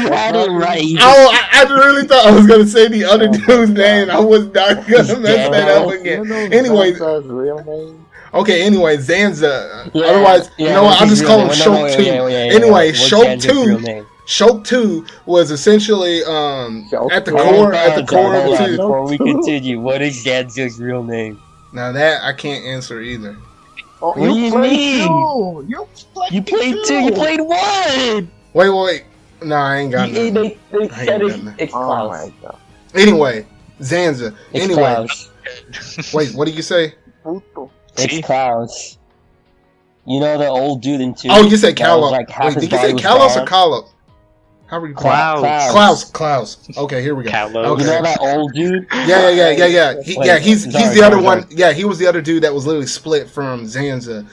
Speaker 6: had it right.
Speaker 5: I really thought I was gonna say the other dude's name. I was not gonna mess that up again. Anyway,
Speaker 7: real name.
Speaker 5: Okay, anyway, Zanza. Otherwise, you know what? I'll just call him Shulk 2. Anyway, Shulk 2. Shulk 2 was essentially at the core of 2.
Speaker 6: Before we continue, what is Zanza's real name?
Speaker 5: Now that I can't answer either.
Speaker 7: Oh,
Speaker 6: what do you mean?
Speaker 7: You played
Speaker 6: 2. You played 1.
Speaker 5: Wait. No, I ain't got nothing.
Speaker 6: They said it's Klaus.
Speaker 7: Oh
Speaker 5: anyway, Zanza.
Speaker 6: It's Klaus.
Speaker 5: Wait, what did you say?
Speaker 6: It's Klaus. You know the old dude in 2?
Speaker 5: Oh, you said Kalos.
Speaker 6: Like
Speaker 5: wait, did you say Kalos or Kalos? How are you Klaus. Okay, here we go. Okay.
Speaker 6: You know that old dude?
Speaker 5: Yeah. He's the other one. Yeah, he was the other dude that was literally split from Zanza.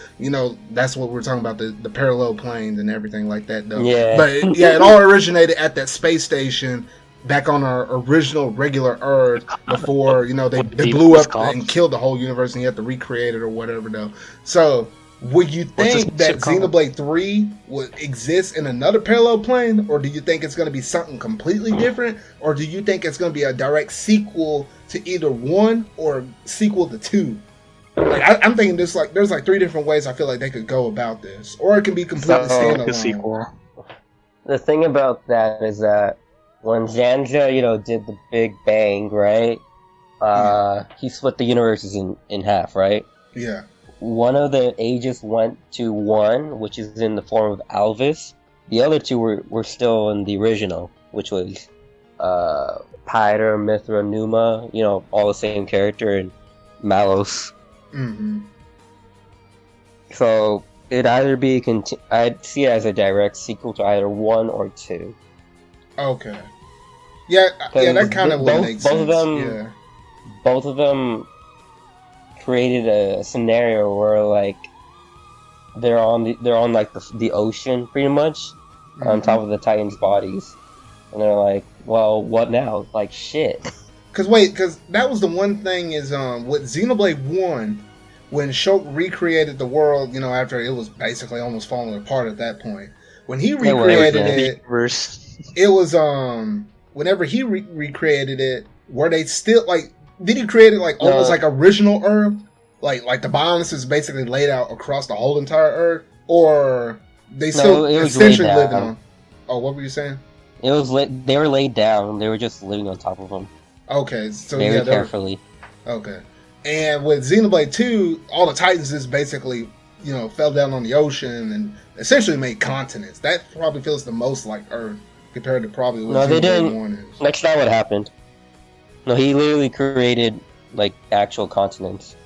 Speaker 5: That's what we're talking about, the parallel planes and everything like that, though.
Speaker 6: Yeah.
Speaker 5: But it all originated at that space station back on our original regular Earth before, they blew up and killed the whole universe and you have to recreate it or whatever, though. So... would you think that Xenoblade 3 would exist in another parallel plane, or do you think it's going to be something completely different, or do you think it's going to be a direct sequel to either 1 or sequel to 2? Like, I'm thinking there's like 3 different ways I feel like they could go about this, or it can be completely standalone.
Speaker 8: Sequel.
Speaker 6: The thing about that is that when Zanza, did the Big Bang, right? He split the universes in half, right?
Speaker 5: Yeah.
Speaker 6: One of the ages went to 1, which is in the form of Alvis. The other 2 were still in the original, which was Pyder, Mithra, Numa, all the same character, and Malos.
Speaker 5: Mm-hmm.
Speaker 6: So it'd either be I'd see it as a direct sequel to either 1 or 2.
Speaker 5: Okay. Yeah, that kind of would make sense.
Speaker 6: Both of them created a scenario where like they're on like the ocean pretty much, on top of the Titans' bodies, and they're like, well, what now? Like shit.
Speaker 5: Because that was the one thing is with Xenoblade 1, when Shulk recreated the world, after it was basically almost falling apart at that point. When he recreated it was whenever he recreated it, were they still like? Did he create it like almost like original Earth? Like the biomes is basically laid out across the whole entire Earth? Or they still essentially living on? Oh, what were you saying?
Speaker 6: It was they were laid down. They were just living on top of them.
Speaker 5: Okay, so
Speaker 6: very carefully.
Speaker 5: Okay. And with Xenoblade 2, all the Titans just basically, fell down on the ocean and essentially made continents. That probably feels the most like Earth compared to probably what Xenoblade 1 is.
Speaker 6: That's not what happened. No, he literally created, like, actual continents.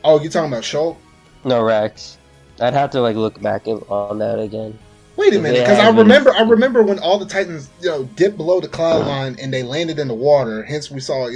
Speaker 5: Oh, you talking about Shulk?
Speaker 6: No, Rex. I'd have to, like, look back on that again.
Speaker 5: Wait a minute, because I remember when all the Titans, dipped below the cloud line and they landed in the water. Hence, we saw,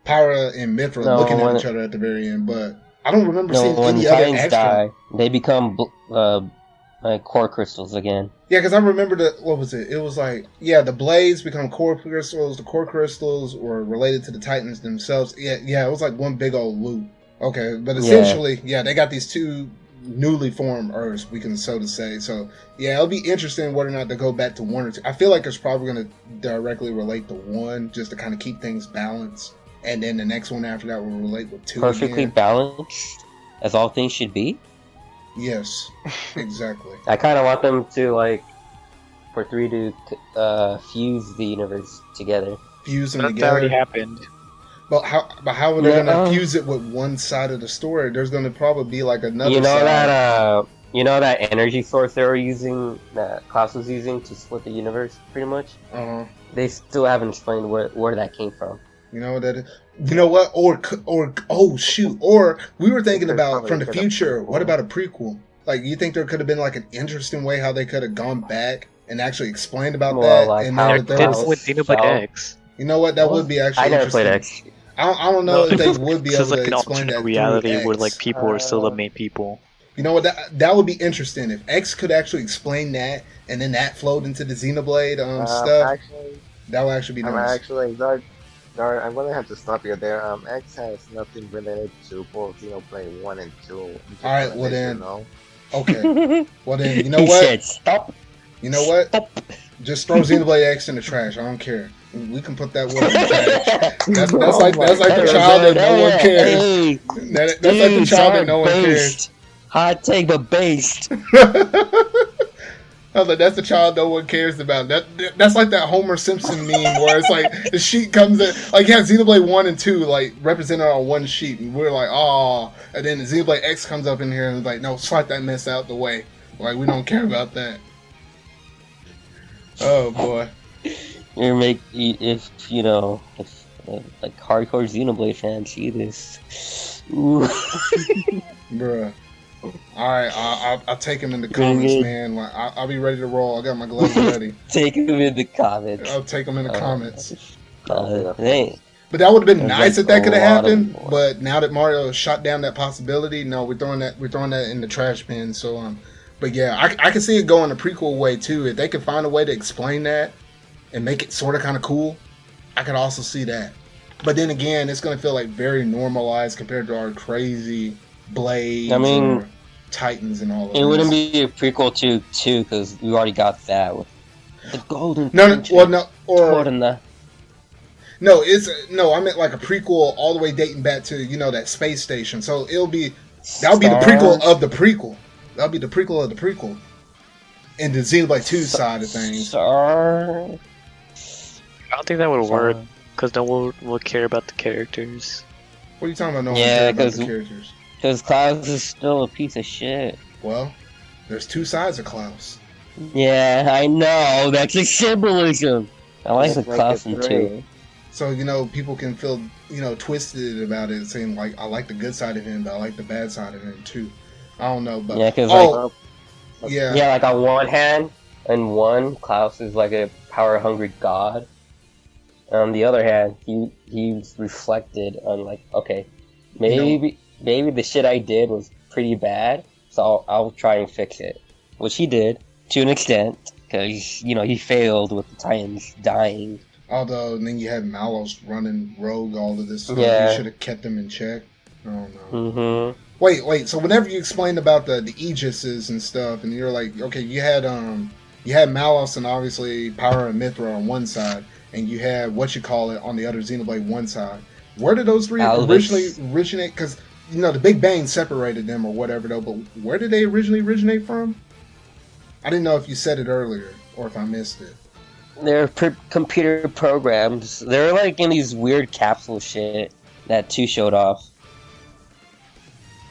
Speaker 5: Pyra and Mithra looking at each other at the very end. But I don't remember seeing any other
Speaker 6: Titans
Speaker 5: extra.
Speaker 6: die, they become like core crystals again.
Speaker 5: Yeah, because I remember what was it? It was like, the blades become core crystals. The core crystals were related to the Titans themselves. Yeah, it was like one big old loop. Okay, but essentially, they got these two newly formed Earths, we can so to say. So, it'll be interesting whether or not they go back to 1 or 2. I feel like it's probably going to directly relate to 1, just to kind of keep things balanced. And then the next one after that will relate with 2
Speaker 6: Perfectly
Speaker 5: again.
Speaker 6: Balanced, as all things should be?
Speaker 5: Yes, exactly.
Speaker 6: I kind of want them to, for 3 to fuse the universe together.
Speaker 5: Fuse them
Speaker 8: That's
Speaker 5: together.
Speaker 8: already happened.
Speaker 5: But how are they going to fuse it with one side of the story? There's going to probably be another side.
Speaker 6: That energy source they were using, that Klaus was using to split the universe, pretty much?
Speaker 5: Uh-huh.
Speaker 6: They still haven't explained where that came from.
Speaker 5: You know what that is? You know what? Or oh shoot! Or we were thinking about from the future. What about a prequel? You think there could have been an interesting way how they could have gone back and actually explained about that? And
Speaker 8: how with Xenoblade X.
Speaker 5: You know what? That would be actually.
Speaker 6: I never
Speaker 5: interesting.
Speaker 6: played X.
Speaker 5: I don't know if they would be able to
Speaker 8: an
Speaker 5: explain that
Speaker 8: reality
Speaker 5: through
Speaker 8: where
Speaker 5: X.
Speaker 8: people are still the main people.
Speaker 5: You know what? That would be interesting if X could actually explain that, and then that flowed into the Xenoblade stuff.
Speaker 7: Actually,
Speaker 5: that would actually be nice.
Speaker 7: Dar, I'm gonna have to stop you there. X has nothing related to both Xenoblade 1 and 2.
Speaker 5: All right, well then.
Speaker 7: No?
Speaker 5: Okay. Well then, you know
Speaker 6: He
Speaker 5: what?
Speaker 6: said, stop.
Speaker 5: You know what?
Speaker 6: Stop.
Speaker 5: Just throw Xenoblade X in the trash. I don't care. We can put that word in the trash. That's like the child that no one cares.
Speaker 6: Hey,
Speaker 5: That's like the child that no one cares.
Speaker 6: Hot take, but based.
Speaker 5: I was like, that's the child no one cares about. That's like that Homer Simpson meme where it's like the sheet comes in, Xenoblade 1 and 2 represented on one sheet, and we're like, oh, and then the Xenoblade X comes up in here and it's like, no, swipe that mess out the way. We don't care about that. Oh boy.
Speaker 6: If hardcore Xenoblade fans see this. Ooh.
Speaker 5: Bruh. Alright, I'll take him in the comments, man. I'll be ready to roll. I got my gloves ready.
Speaker 6: Take him in the comments.
Speaker 5: I'll take him in the comments.
Speaker 6: Hey.
Speaker 5: But that would have been nice if that could have happened. But now that Mario shot down that possibility, no, we're throwing that in the trash bin. So but yeah, I can see it going a prequel way too. If they could find a way to explain that and make it sort of kind of cool, I could also see that. But then again, it's gonna feel very normalized compared to our crazy Blades, or Titans, and all of that.
Speaker 6: It wouldn't be a prequel to 2 because we already got that with the golden.
Speaker 5: No, it's I meant a prequel all the way dating back to that space station. So that'll be the prequel of the prequel. That'll be the prequel of the prequel. In the Xenoblade 2 side of things.
Speaker 8: I don't think that would work because no one will care about the characters.
Speaker 5: What are you talking about? No one care about the characters.
Speaker 6: Because Klaus is still a piece of shit.
Speaker 5: Well, there's 2 sides of Klaus.
Speaker 6: Yeah, I know. That's a symbolism. I like the Klaus in 2.
Speaker 5: So, people can feel, twisted about it, saying, I like the good side of him, but I like the bad side of him, too. I don't know, but...
Speaker 6: Yeah, because, on one hand, Klaus is a power-hungry god. On the other hand, he's reflected on, okay, maybe the shit I did was pretty bad, so I'll try and fix it. Which he did, to an extent, because, he failed with the Titans dying.
Speaker 5: Although, then you had Malos running rogue all of this stuff. You should have kept him in check. I don't know.
Speaker 6: Mm-hmm.
Speaker 5: Wait, so whenever you explained about the Aegises and stuff, and you're like, okay, you had Malos and obviously Pyra and Mithra on one side, and you had on the other Xenoblade 1 side. Where did those 3 originally originate? Because the Big Bang separated them or whatever, though. But where did they originally originate from? I didn't know if you said it earlier or if I missed it.
Speaker 6: They're computer programs. They're in these weird capsule shit that 2 showed off.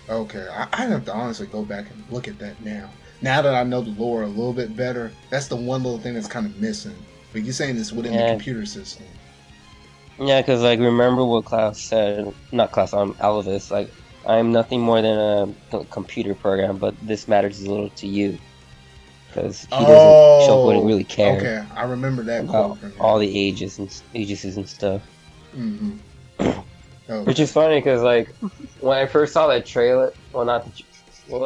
Speaker 5: Okay, I have to honestly go back and look at that now. Now that I know the lore a little bit better, that's the one little thing that's kind of missing. But you're saying it's within the computer system.
Speaker 6: Yeah, because remember what Klaus said? Not Klaus, Alvis. I am nothing more than a computer program, but this matters a little to you. because Shulk wouldn't really care.
Speaker 5: Okay, I remember that
Speaker 6: about
Speaker 5: quote from
Speaker 6: all the ages and stuff.
Speaker 5: Mm-hmm. Okay.
Speaker 6: Which is funny because like when I first saw that trailer, I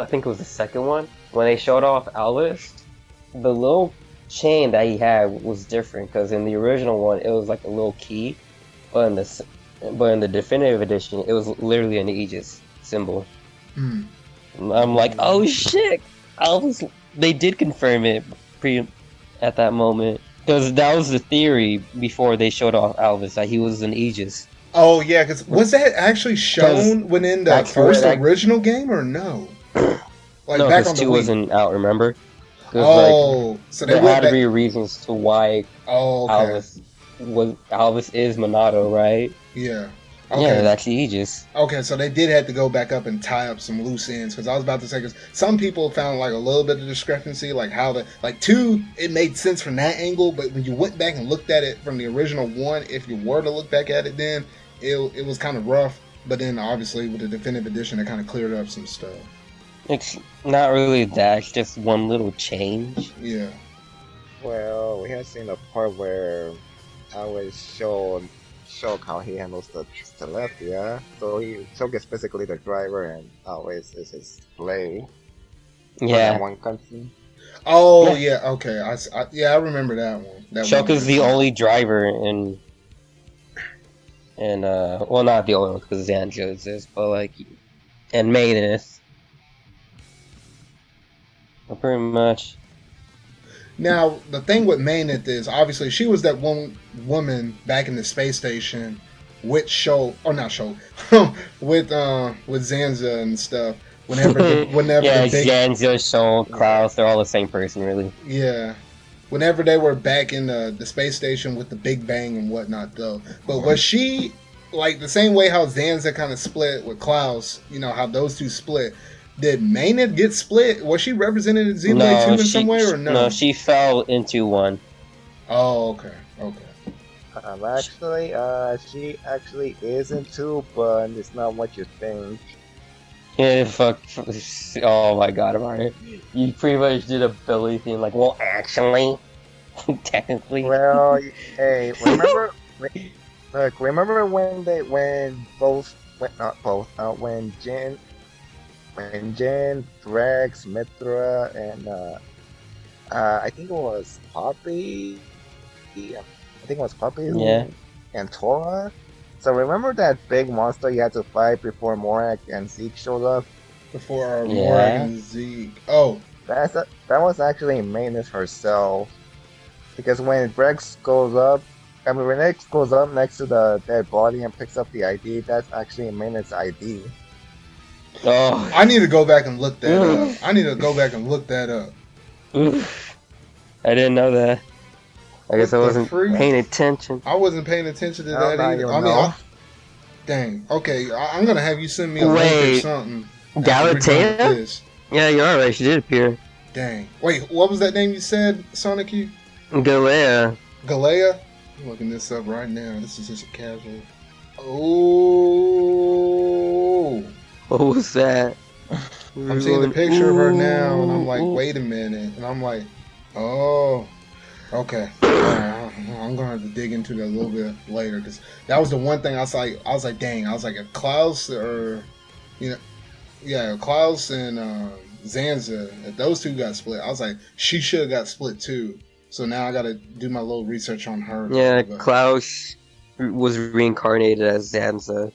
Speaker 6: think it was the second one when they showed off Elvis, the little chain that he had was different because in the original one it was like a little key, but in the definitive edition it was literally an Aegis symbol. I'm like, oh shit, Elvis! They did confirm it at that moment because that was the theory before they showed off Elvis that he was an Aegis.
Speaker 5: Oh yeah, because was that actually shown within the first original game or no? Like
Speaker 6: no,
Speaker 5: back on
Speaker 6: because
Speaker 5: the
Speaker 6: 2
Speaker 5: Wii.
Speaker 6: Wasn't out. Remember?
Speaker 5: So
Speaker 6: there had to be reasons to why Elvis is Monado, right?
Speaker 5: Yeah. Okay.
Speaker 6: Yeah, that's Aegis.
Speaker 5: Okay, so they did have to go back up and tie up some loose ends because I was about to say because some people found like a little bit of discrepancy, like how like 2 it made sense from that angle, but when you went back and looked at it from the original 1, if you were to look back at it, then it was kind of rough. But then obviously with the definitive edition, it kind of cleared up some stuff.
Speaker 6: It's not really that; it's just one little change.
Speaker 5: Yeah.
Speaker 7: Well, we have seen a part where I was showed how he handles the Celestia. So Shulk is basically the driver and always is his slave.
Speaker 6: Yeah.
Speaker 7: One country.
Speaker 5: Oh yeah. Okay. I remember that one.
Speaker 6: Shulk is the only driver in well, not the only one because Zanjo exists, but like, and Maidens. Well, pretty much.
Speaker 5: Now, the thing with Mayneth is, obviously, she was that one woman back in the space station with with Zanza and stuff. Whenever
Speaker 6: Zanza, Shulk, Klaus, they're all the same person, really.
Speaker 5: Yeah. Whenever they were back in the space station with the Big Bang and whatnot, though. But was she, like, the same way how Zanza kind of split with Klaus, you know, how those two split, did Mayneth get split? Was she represented in Xenoblade 2 in some way or no?
Speaker 6: No, she fell into 1.
Speaker 5: Oh, okay.
Speaker 7: Actually, she actually is in 2, but it's not what you think.
Speaker 6: Yeah, fuck. Oh my god, Mario. You pretty much did a Billy thing, like, well, actually, technically.
Speaker 7: Well, hey, remember when Jen, Drax, Mithra, and I think it was Poppy.
Speaker 6: Yeah.
Speaker 7: And Tora. So remember that big monster you had to fight before Morak and Zeke showed up?
Speaker 5: Before Morak and Zeke. Oh,
Speaker 7: that was actually Mayneth herself. Because when Rex goes up next to the dead body and picks up the ID, that's actually Mayneth's ID.
Speaker 6: Oh,
Speaker 5: I need to go back and look that up.
Speaker 6: I didn't know that. I guess I wasn't paying attention.
Speaker 5: I wasn't paying attention to that either. Dang. Okay, I'm gonna have you send me a link or something.
Speaker 6: Galatea? Yeah, you're alright. She did appear.
Speaker 5: Dang. Wait, what was that name you said, Sanikyu?
Speaker 6: Galea.
Speaker 5: I'm looking this up right now. This is just a casual. Oh.
Speaker 6: What was that?
Speaker 5: I'm seeing the picture of her now, and I'm like, wait a minute. And I'm like, oh, okay. I'm going to have to dig into that a little bit later, because that was the one thing I was like, dang. I was like, if Klaus or, Klaus and Zanza, if those two got split, I was like, she should have got split too. So now I got to do my little research on her.
Speaker 6: Yeah, Klaus was reincarnated as Zanza.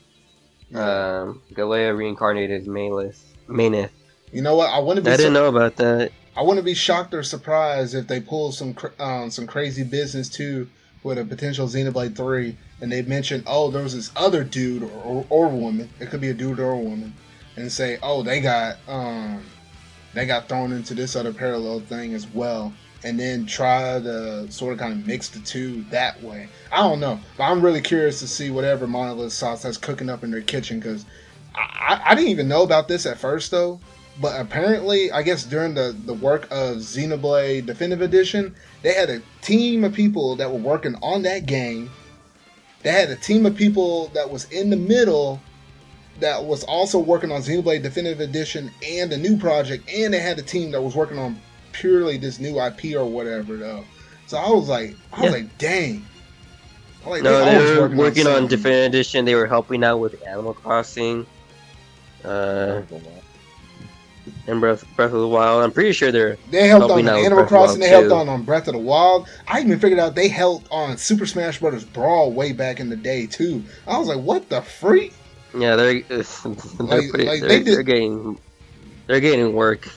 Speaker 6: Galea reincarnated as Mayneth.
Speaker 5: You know what? I
Speaker 6: didn't know about that.
Speaker 5: I wouldn't be shocked or surprised if they pull some crazy business too with a potential Xenoblade 3, and they mention, oh, there was this other dude or woman. It could be a dude or a woman, and say, oh, they got thrown into this other parallel thing as well. And then try to sort of kind of mix the two that way. I don't know. But I'm really curious to see whatever Monolith sauce that's cooking up in their kitchen, because I didn't even know about this at first, though. But apparently, I guess during the work of Xenoblade Definitive Edition, they had a team of people that were working on that game. They had a team of people that was in the middle that was also working on Xenoblade Definitive Edition and a new project. And they had a team that was working on purely this new IP or whatever though. So I was like, dang. Like,
Speaker 6: No, they were
Speaker 5: working
Speaker 6: working on
Speaker 5: something.
Speaker 6: Definitive Edition. They were helping out with Animal Crossing, and Breath of the Wild. I'm pretty sure
Speaker 5: they helped on
Speaker 6: helping out with
Speaker 5: Animal
Speaker 6: Breath of the Wild
Speaker 5: Crossing. They helped
Speaker 6: too.
Speaker 5: on Breath of the Wild. I even figured out they helped on Super Smash Bros. Brawl way back in the day too. I was like, what the freak?
Speaker 6: Yeah, they're getting work.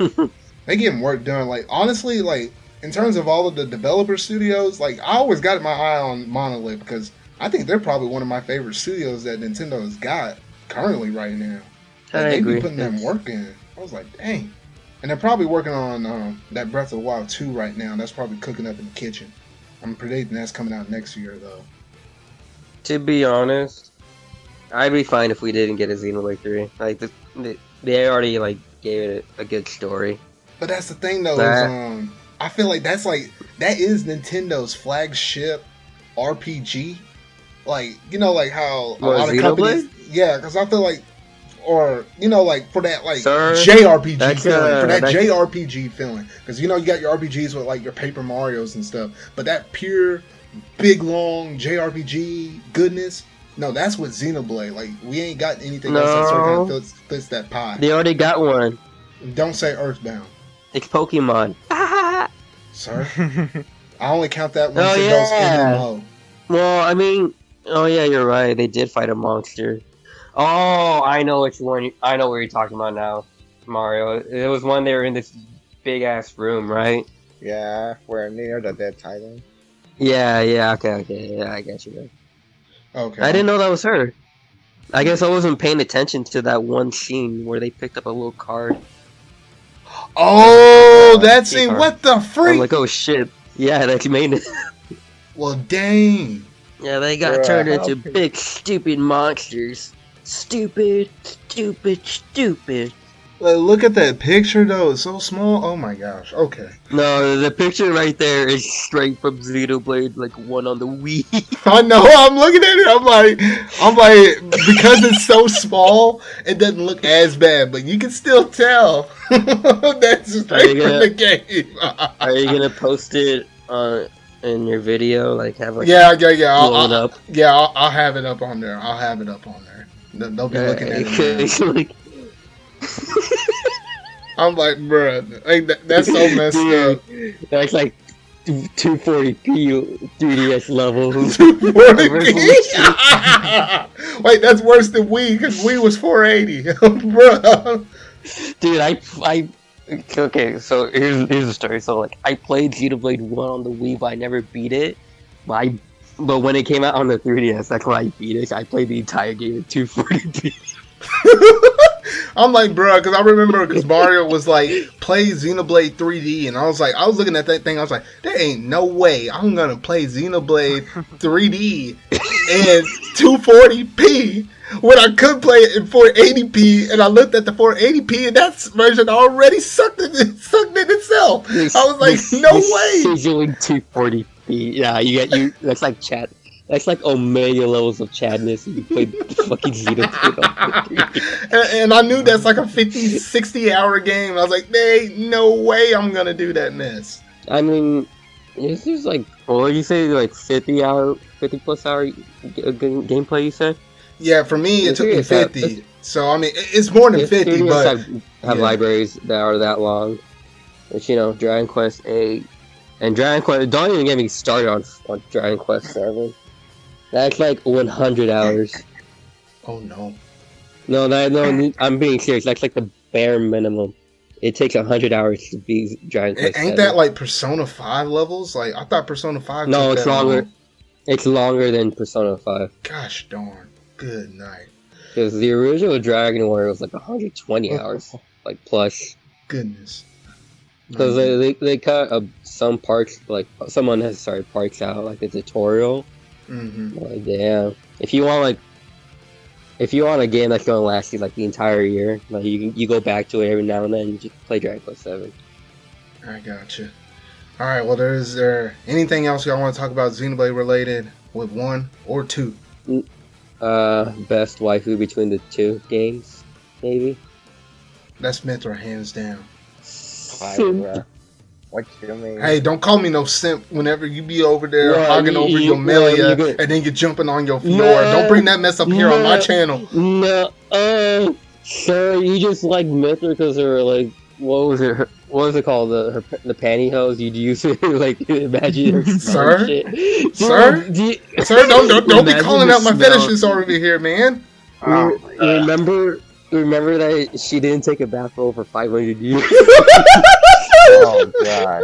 Speaker 5: They getting work done. Like honestly, like in terms of all of the developer studios, like I always got my eye on Monolith because I think they're probably one of my favorite studios that Nintendo has got currently right now. Like, they
Speaker 6: agree.
Speaker 5: be putting them work in. I was like, dang. And they're probably working on that Breath of the Wild 2 right now. That's probably cooking up in the kitchen. I'm predicting that's coming out next year though.
Speaker 6: To be honest, I'd be fine if we didn't get a Xenoblade 3. Like they already like gave it a good story.
Speaker 5: But that's the thing though, is I feel like that is Nintendo's flagship RPG. Like, you know, like how a lot of companies, yeah, because I feel like, or you know, like for that like JRPG feeling, JRPG feeling, because you know you got your RPGs with like your Paper Marios and stuff, but that pure big long JRPG goodness. No, that's what Xenoblade. Like we ain't got anything else that sort of fits that pie.
Speaker 6: They already got one.
Speaker 5: Don't say Earthbound.
Speaker 6: It's Pokemon.
Speaker 5: Sir, I only count that one as MMO.
Speaker 6: Well, I mean, oh yeah, you're right. They did fight a monster. Oh, I know which one. I know what you're talking about now, Mario. It was one they were in this big ass room, right?
Speaker 7: Yeah, we're near the dead titan.
Speaker 6: Yeah. Okay. Yeah, I get you. Man.
Speaker 5: Okay.
Speaker 6: I didn't know that was her. I guess I wasn't paying attention to that one scene where they picked up a little card.
Speaker 5: Oh, that scene! What the freak?
Speaker 6: I'm like, oh shit! Yeah, that's made it.
Speaker 5: Well, dang.
Speaker 6: Yeah, they got turned into big stupid monsters. Stupid.
Speaker 5: Like, look at that picture though; it's so small. Oh my gosh. Okay.
Speaker 6: No, the picture right there is straight from Xenoblade, like one on the Wii.
Speaker 5: I know. I'm looking at it. I'm like, because it's so small, it doesn't look as bad, but you can still tell that's straight from the game.
Speaker 6: Are you gonna post it in your video? Like have like
Speaker 5: yeah. I'll have it up on there. They'll be looking at it. I'm like, bruh, like, that's so messed up.
Speaker 6: That's like 240p 3DS level.
Speaker 5: 240p? Wait, that's worse than Wii, because Wii was 480. Bruh.
Speaker 6: Dude, okay, so here's the story. So, like, I played Xenoblade 1 on the Wii, but I never beat it. But when it came out on the 3DS, that's when I beat it. I played the entire game at 240p.
Speaker 5: I'm like, bro, because I remember because Mario was like, play Xenoblade 3D, and I was looking at that thing, I was like, there ain't no way I'm gonna play Xenoblade 3D in 240p when I could play it in 480p, and I looked at the 480p, and that version already sucked in itself. I was like, no way.
Speaker 6: You're doing 240p. Yeah, that's like chat. That's like Omega levels of Chadness. You played fucking Xenoblade.
Speaker 5: And I knew that's like a 50, 60 hour game. I was like, there ain't no way I'm gonna do that mess.
Speaker 6: I mean, this is like, what did you say, like 50 plus hour gameplay, you said?
Speaker 5: Yeah, for me, it took me 50. So, I mean, it's more than 50, but...
Speaker 6: have libraries that are that long. Which, Dragon Quest 8. And Dragon Quest, don't even get me started on Dragon Quest 7. That's like 100 hours.
Speaker 5: Oh no.
Speaker 6: No, I'm being serious. That's like the bare minimum. It takes 100 hours to beat Dragon Quest 7.
Speaker 5: Ain't that like Persona 5 levels? Like, I thought Persona 5
Speaker 6: No, it's longer.
Speaker 5: Long.
Speaker 6: It's longer than Persona 5.
Speaker 5: Gosh darn. Good night.
Speaker 6: Because the original Dragon Warrior was like 120 hours. Like, plus.
Speaker 5: Goodness.
Speaker 6: Because they cut some parts, like, some unnecessary parts out, like the tutorial.
Speaker 5: Mm-hmm.
Speaker 6: Like, damn. If you want a game that's gonna last you like the entire year, like you go back to it every now and then, you just play Dragon Quest 7.
Speaker 5: I gotcha. All right. Well, is there anything else y'all want to talk about Xenoblade related with 1 or 2?
Speaker 6: Best waifu between the two games, maybe.
Speaker 5: That's Mythra, hands down.
Speaker 6: Fire.
Speaker 7: What you mean?
Speaker 5: Hey, don't call me no simp whenever you be over there hogging over your Melia and then you're jumping on your Fiora. Don't bring that mess up here on my channel.
Speaker 6: No, sir, you just like Mythra because her, like, what was it called? The pantyhose you'd use to, like, imagine her
Speaker 5: Sir?
Speaker 6: shit.
Speaker 5: Sir? Sir, don't be calling out my fetishes over here, man.
Speaker 6: Remember that she didn't take a bath roll for 500 years?
Speaker 7: Oh god,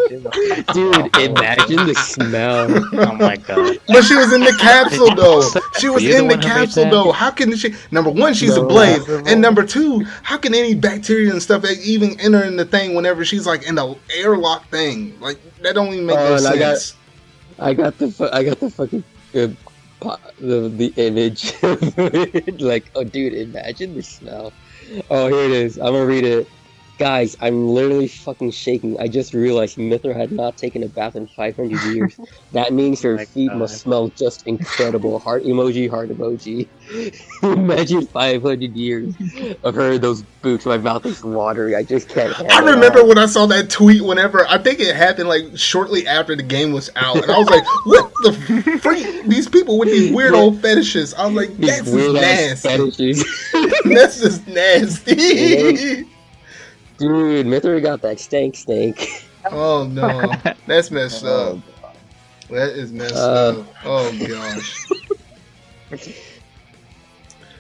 Speaker 6: dude! Imagine the smell.
Speaker 8: Oh my god!
Speaker 5: But she was in the capsule though. She was in the capsule though. How can she? Number one, she's a blade, and number two, how can any bacteria and stuff even enter in the thing whenever she's like in the airlock thing? Like that don't even make no sense.
Speaker 6: I got the fucking the image. Like, oh dude, imagine the smell. Oh, here it is. I'm gonna read it. Guys, I'm literally fucking shaking. I just realized Mythra had not taken a bath in 500 years. That means her feet must smell just incredible. Heart emoji, heart emoji. Imagine 500 years of her in those boots. My mouth is watery. I just can't handle it.
Speaker 5: I remember when I saw that tweet whenever, I think it happened like shortly after the game was out. And I was like, what the freak? These people with these weird old fetishes. I was like, that's just nasty. That's just nasty.
Speaker 6: Dude, Mythra got that stank.
Speaker 5: Oh no, that's messed up. That is messed up. Oh gosh.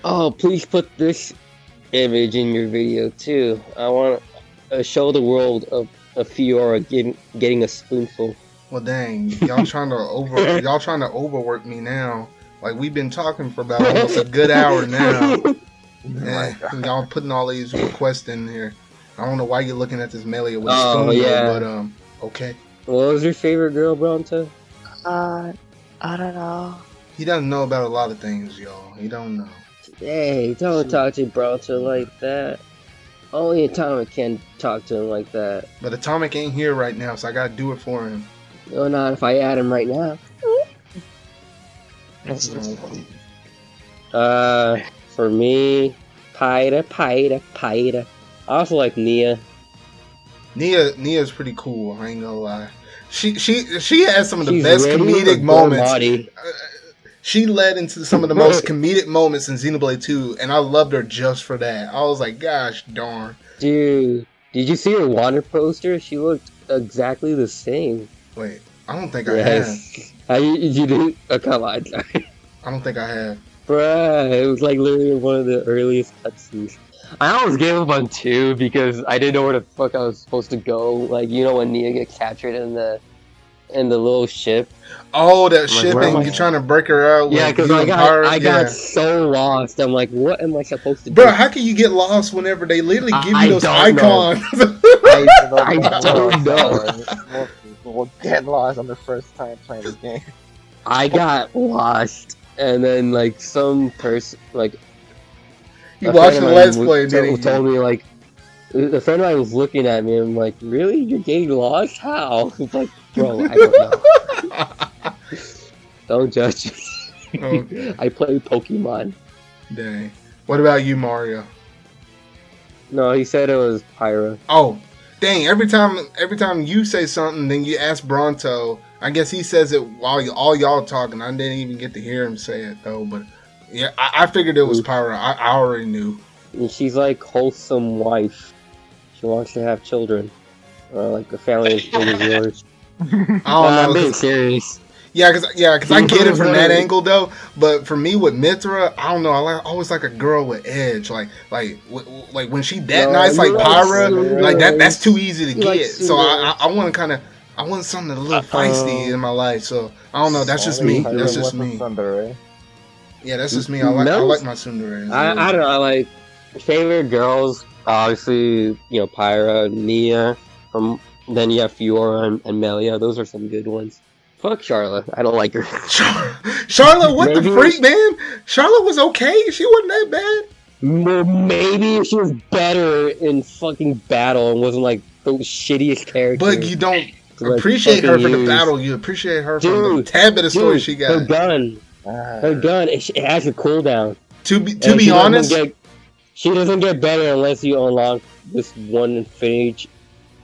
Speaker 6: Oh, please put this image in your video too. I want to show the world of Fiora getting a spoonful.
Speaker 5: Well, dang, y'all trying to overwork me now. Like we've been talking for about almost a good hour now. And y'all putting all these requests in here. I don't know why you're looking at this Melia with a spoon, but okay.
Speaker 6: What was your favorite girl, Bronto?
Speaker 9: I don't know.
Speaker 5: He doesn't know about a lot of things, y'all. He don't know.
Speaker 6: Hey, don't talk to Bronto like that. Only Atomic can talk to him like that.
Speaker 5: But Atomic ain't here right now, so I gotta do it for him.
Speaker 6: No, not if I add him right now. For me, Pyda. I also like Nia.
Speaker 5: Nia's pretty cool. I ain't gonna lie. She has some of the best comedic moments. She led into some of the most comedic moments in Xenoblade 2, and I loved her just for that. I was like, gosh darn.
Speaker 6: Dude, did you see her water poster? She looked exactly the same.
Speaker 5: Wait, I don't think I have.
Speaker 6: You didn't? Oh, come on. Sorry.
Speaker 5: I don't think I have.
Speaker 6: Bruh, it was like literally one of the earliest cutscenes. I almost gave up on 2 because I didn't know where the fuck I was supposed to go. Like, you know when Nia gets captured in the little ship.
Speaker 5: Oh, that ship, and you're trying to break her out.
Speaker 6: Yeah, because I got so lost. I'm like, what am I supposed to do?
Speaker 5: Bro, how can you get lost whenever they literally give you those icons?
Speaker 6: I don't know.
Speaker 7: Most people get lost on the first time playing the game.
Speaker 6: I got lost, and then like some person like.
Speaker 5: You watched the Let's Play, didn't you?
Speaker 6: Told me, like, a friend of mine was looking at me and I'm like, really? You're getting lost? How? It's like, bro, I don't know. Don't judge me.
Speaker 5: Okay.
Speaker 6: I play Pokemon.
Speaker 5: Dang. What about you, Mario?
Speaker 6: No, he said it was Pyra.
Speaker 5: Oh, dang. Every time you say something, then you ask Bronto. I guess he says it while all y'all talking. I didn't even get to hear him say it, though, but... Yeah, I figured it was Pyra. I already knew.
Speaker 6: And she's like wholesome wife. She wants to have children. Like a family as big as yours.
Speaker 5: I don't know.
Speaker 6: I'm being serious.
Speaker 5: Yeah, cause I get it from that angle though. But for me with Mythra, I don't know. I always like a girl with edge. Like when she nice, like Pyra, like that's too easy to get. So I want I want something a little feisty in my life. So I don't know. That's just me. That's just me. Yeah, that's just me. I like my tsundere.
Speaker 6: I don't know. I like favorite girls. Obviously, Pyra, Nia. Then you have Fiora and Melia. Those are some good ones. Fuck Charlotte. I don't like her.
Speaker 5: Charlotte, what the freak, man? Charlotte was okay. She wasn't that bad.
Speaker 6: Maybe if she was better in fucking battle and wasn't like the shittiest character.
Speaker 5: But you don't appreciate her for the battle. You appreciate her for the tad bit of story she got.
Speaker 6: Her gun. It has a cooldown.
Speaker 5: To be honest,
Speaker 6: she doesn't get better unless you unlock this one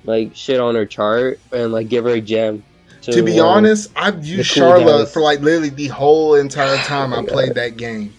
Speaker 6: like shit on her chart and like give her a gem.
Speaker 5: To be honest, I've used Charlotte for like literally the whole entire time I played that game.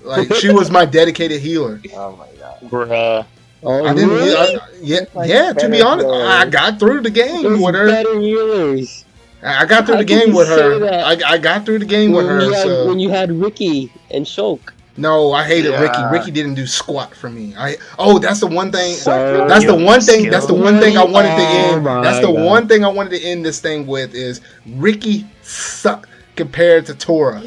Speaker 5: Like she was my dedicated healer.
Speaker 7: Oh my god.
Speaker 8: Bruh.
Speaker 6: Oh,
Speaker 5: I didn't.
Speaker 6: really?
Speaker 5: Yeah. To be honest, I got through the game with her.
Speaker 6: Better healers.
Speaker 5: I got through the game with her. I got through the game with her.
Speaker 6: When you had Ricky and Shulk.
Speaker 5: No, I hated Ricky. Ricky didn't do squat for me. That's the one thing.
Speaker 6: So
Speaker 5: that's the one thing. That's the one thing I wanted to end. That's the
Speaker 6: God.
Speaker 5: one thing I wanted to end this thing with is Ricky sucked compared to Tora.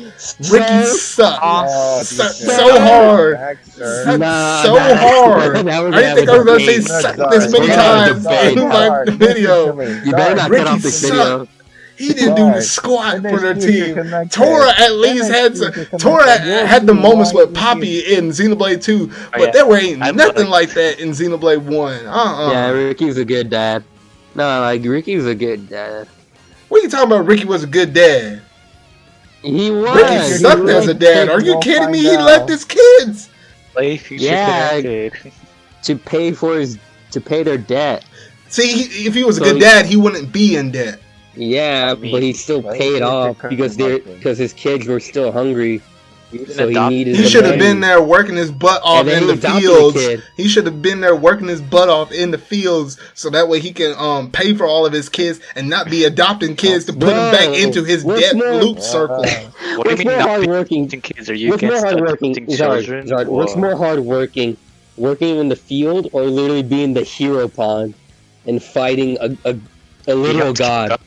Speaker 5: Ricky sucked so hard. So hard. I didn't think I was going to say suck this many times in my video.
Speaker 6: You better not cut off this video.
Speaker 5: He didn't do squat for their team. Tora at least had Tora had the moments with Poppy in Xenoblade 2, but there ain't nothing like that in Xenoblade 1.
Speaker 6: Yeah, Ricky's a good dad. No, like Ricky's a good dad.
Speaker 5: What are you talking about? Ricky was a good dad.
Speaker 6: He was.
Speaker 5: Ricky sucked as a dad. Are you kidding me? He left his kids.
Speaker 8: Play future connected.
Speaker 6: To pay their debt.
Speaker 5: See, if he was a good dad, he wouldn't be in debt.
Speaker 6: Yeah, but he still paid off because his kids were still hungry. So he
Speaker 5: should have been there working his butt off in the fields. He should have been there working his butt off in the fields, so that way he can pay for all of his kids and not be adopting kids to put him back into his debt loop circle.
Speaker 8: What do you mean not adopting kids? Are you against adopting children?
Speaker 6: What's more hardworking, working in the field or literally being the hero pawn and fighting a literal god?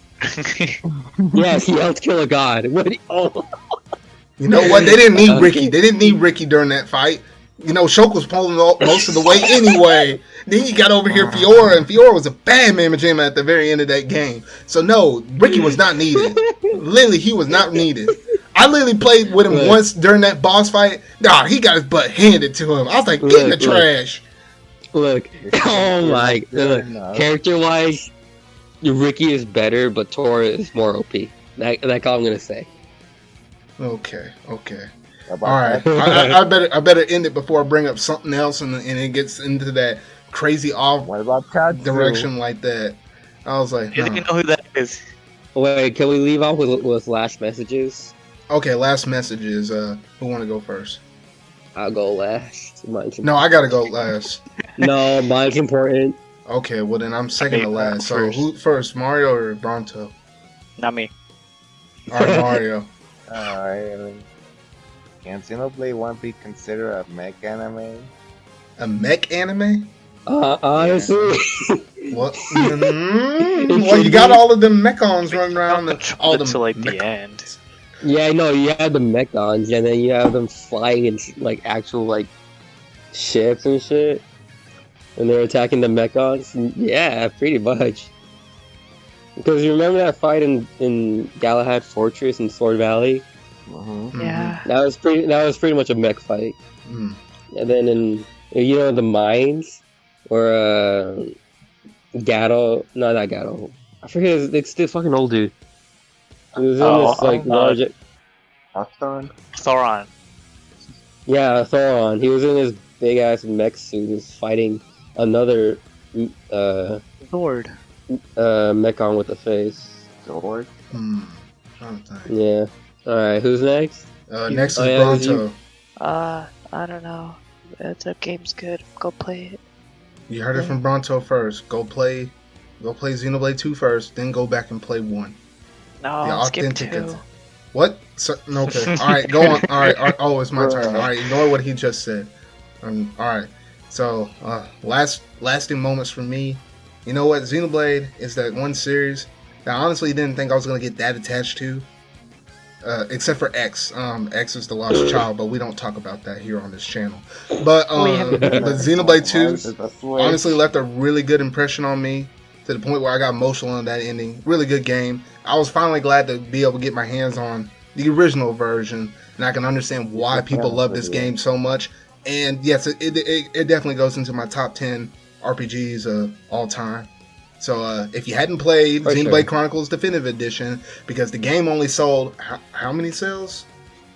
Speaker 6: Yes, he helped kill a god.
Speaker 5: You know what? They didn't need Ricky. They didn't need Ricky during that fight. You know, Shulk was pulling most of the way anyway. Then you got over here Fiora, and Fiora was a bad Mama Jamma at the very end of that game. So no, Ricky was not needed. Literally, he was not needed. I literally played with him once during that boss fight. Nah, he got his butt handed to him. I was like, get in the trash.
Speaker 6: Look, character-wise, Ricky is better, but Tora is more OP. That's all I'm gonna say.
Speaker 5: Okay. All right. I better end it before I bring up something else, and it gets into that crazy off direction like that. I was like,
Speaker 8: you know who that is?
Speaker 6: Wait, can we leave off with last messages?
Speaker 5: Okay, last messages. Who want to go first?
Speaker 6: I'll go last.
Speaker 5: No, I gotta go last.
Speaker 6: No, mine's important.
Speaker 5: Okay, well then I'm second to last. So who first, Mario or Bronto?
Speaker 8: Not me.
Speaker 5: Alright, Mario.
Speaker 7: Alright, can Xenoblade 1 be considered a mech anime?
Speaker 5: A mech anime?
Speaker 6: Honestly.
Speaker 5: What? Well, you got all of them mechons running around all the
Speaker 8: like the end.
Speaker 6: Yeah, I know, you have the mechons, and then you have them flying in like actual like ships and shit. And they're attacking the mechons. Yeah, pretty much. Because you remember that fight in Galahad Fortress in Sword Valley?
Speaker 9: Yeah.
Speaker 6: That was pretty much a mech fight. And then in the mines where Gato, no, not Gato. I forget. It's the fucking old dude. He was in this like large.
Speaker 8: Thoron.
Speaker 6: Yeah, Thoron. He was in this big ass mech suit. He was fighting another
Speaker 8: Lord.
Speaker 6: Mechon with a face.
Speaker 7: Lord.
Speaker 6: Yeah. All right. Who's next?
Speaker 5: Next is Bronto.
Speaker 9: I don't know. The game's good. Go play it.
Speaker 5: You heard it from Bronto first. Go play Xenoblade 2 first, then go back and play 1.
Speaker 9: No, skip 2.
Speaker 5: What? Okay. All right, go on. All right. Oh, it's my turn. All right, ignore what he just said. All right. So, lasting moments for me. You know what? Xenoblade is that one series that I honestly didn't think I was going to get that attached to. Except for X. X is the lost child, but we don't talk about that here on this channel. But the Xenoblade 2 honestly left a really good impression on me, to the point where I got emotional on that ending. Really good game. I was finally glad to be able to get my hands on the original version, and I can understand why people love this game so much. And yes, it definitely goes into my top 10 RPGs of all time. So if you hadn't played Xenoblade Chronicles Definitive Edition, because the game only sold how many sales?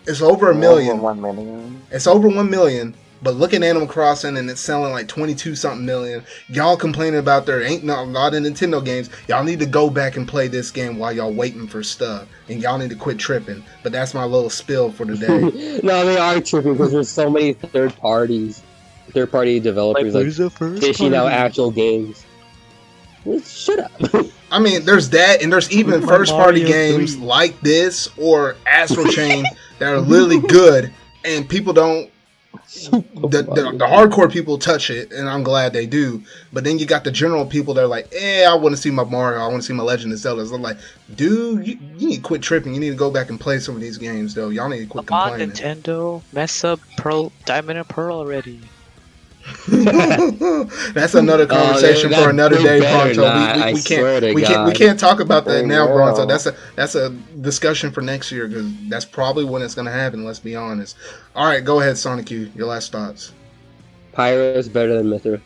Speaker 5: It's over 1 million.
Speaker 7: Over 1 million.
Speaker 5: It's over 1 million, But look at Animal Crossing and it's selling like 22 something million. Y'all complaining about there ain't no a lot of Nintendo games. Y'all need to go back and play this game while y'all waiting for stuff. And y'all need to quit tripping. But that's my little spill for today.
Speaker 6: No, they are tripping because there's so many third-party developers like fishing out actual games. Shut up.
Speaker 5: I mean, there's that, and there's even first-party games like this or Astral Chain that are literally good, and people don't. The hardcore people touch it, and I'm glad they do. But then you got the general people that are like, I want to see my Mario, I want to see my Legend of Zelda. So I'm like, dude, you need to quit tripping. You need to go back and play some of these games, though. Y'all need to quit complaining.
Speaker 8: Nintendo, mess up Diamond and Pearl already.
Speaker 5: That's another conversation for another day, Bronto. We can't talk about that now, Bronto. That's a discussion for next year because that's probably when it's gonna happen. Let's be honest. All right, go ahead, Sanikyu. Your last thoughts.
Speaker 6: Pyro is better than Mythra.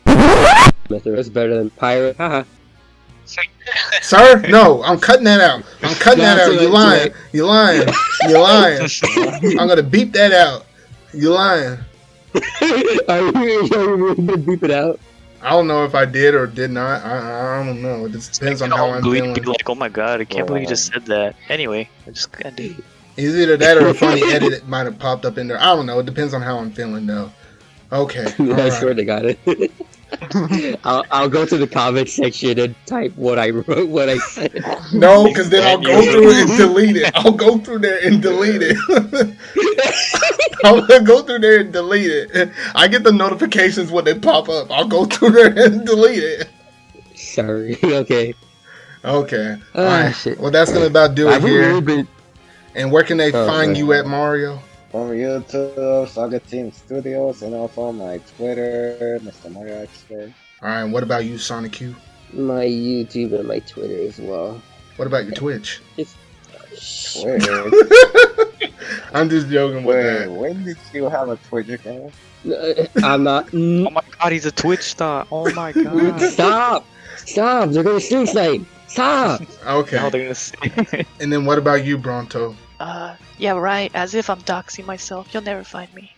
Speaker 6: Mythra is better than Pyro. Haha.
Speaker 5: Sir, no, I'm cutting that out. I'm cutting that out. You lying. You lying. You lying. I'm gonna beep that out. You lying.
Speaker 6: Are you gonna beep it out?
Speaker 5: I don't know if I did or did not. I don't know. It just depends on how I'm feeling.
Speaker 8: Like, oh my god, I can't believe you just said that. Anyway, I just did.
Speaker 5: It's either that or a funny edit that might have popped up in there. I don't know. It depends on how I'm feeling, though. Okay.
Speaker 6: I swear to God it. I'll go to the comment section and type what I wrote, what I said.
Speaker 5: No, because then I'll go through it and delete it. I'll go through there and delete it. I'll go through there and delete it. I get the notifications when they pop up. I'll go through there and delete it.
Speaker 6: Sorry. Okay.
Speaker 5: Okay. All right. Shit. Well, that's gonna about do it here. And where can they find you at, Mario?
Speaker 7: On YouTube, Saga Team Studios, and also on my Twitter, MisterMarioExpert.
Speaker 5: Alright, what about you, Sanikyu?
Speaker 6: My YouTube and my Twitter as well.
Speaker 5: What about your Twitch?
Speaker 7: Twitch?
Speaker 5: I'm just joking with that.
Speaker 7: When did you have a Twitch account?
Speaker 6: I'm not.
Speaker 8: Oh my god, he's a Twitch star. Oh my god.
Speaker 6: Stop! Stop! They're gonna stream snipe! Stop!
Speaker 5: Okay.
Speaker 8: Now they're gonna see.
Speaker 5: And then what about you, Bronto?
Speaker 9: Yeah, right. As if I'm doxing myself. You'll never find me.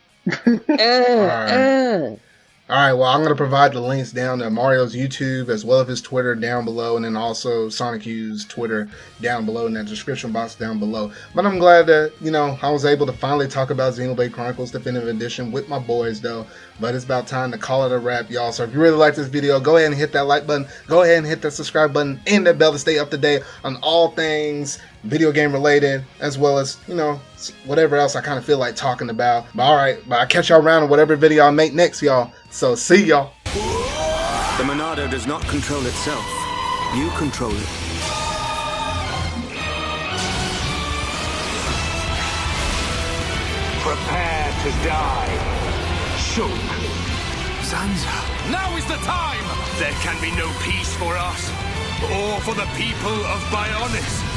Speaker 5: Alright, well, I'm going to provide the links down to Mario's YouTube as well as his Twitter down below, and then also Sonicyu's Twitter down below in that description box down below. But I'm glad that, I was able to finally talk about Xenoblade Chronicles Definitive Edition with my boys, though. But it's about time to call it a wrap, y'all. So if you really like this video, go ahead and hit that like button. Go ahead and hit that subscribe button and that bell to stay up to date on all things video game related, as well as, whatever else I kind of feel like talking about. But alright, I'll catch y'all around in whatever video I make next, y'all. So see y'all.
Speaker 10: The Monado does not control itself. You control it.
Speaker 1: Prepare to die. Shulk.
Speaker 10: Zanza.
Speaker 4: Now is the time! There can be no peace for us, or for the people of Bionis.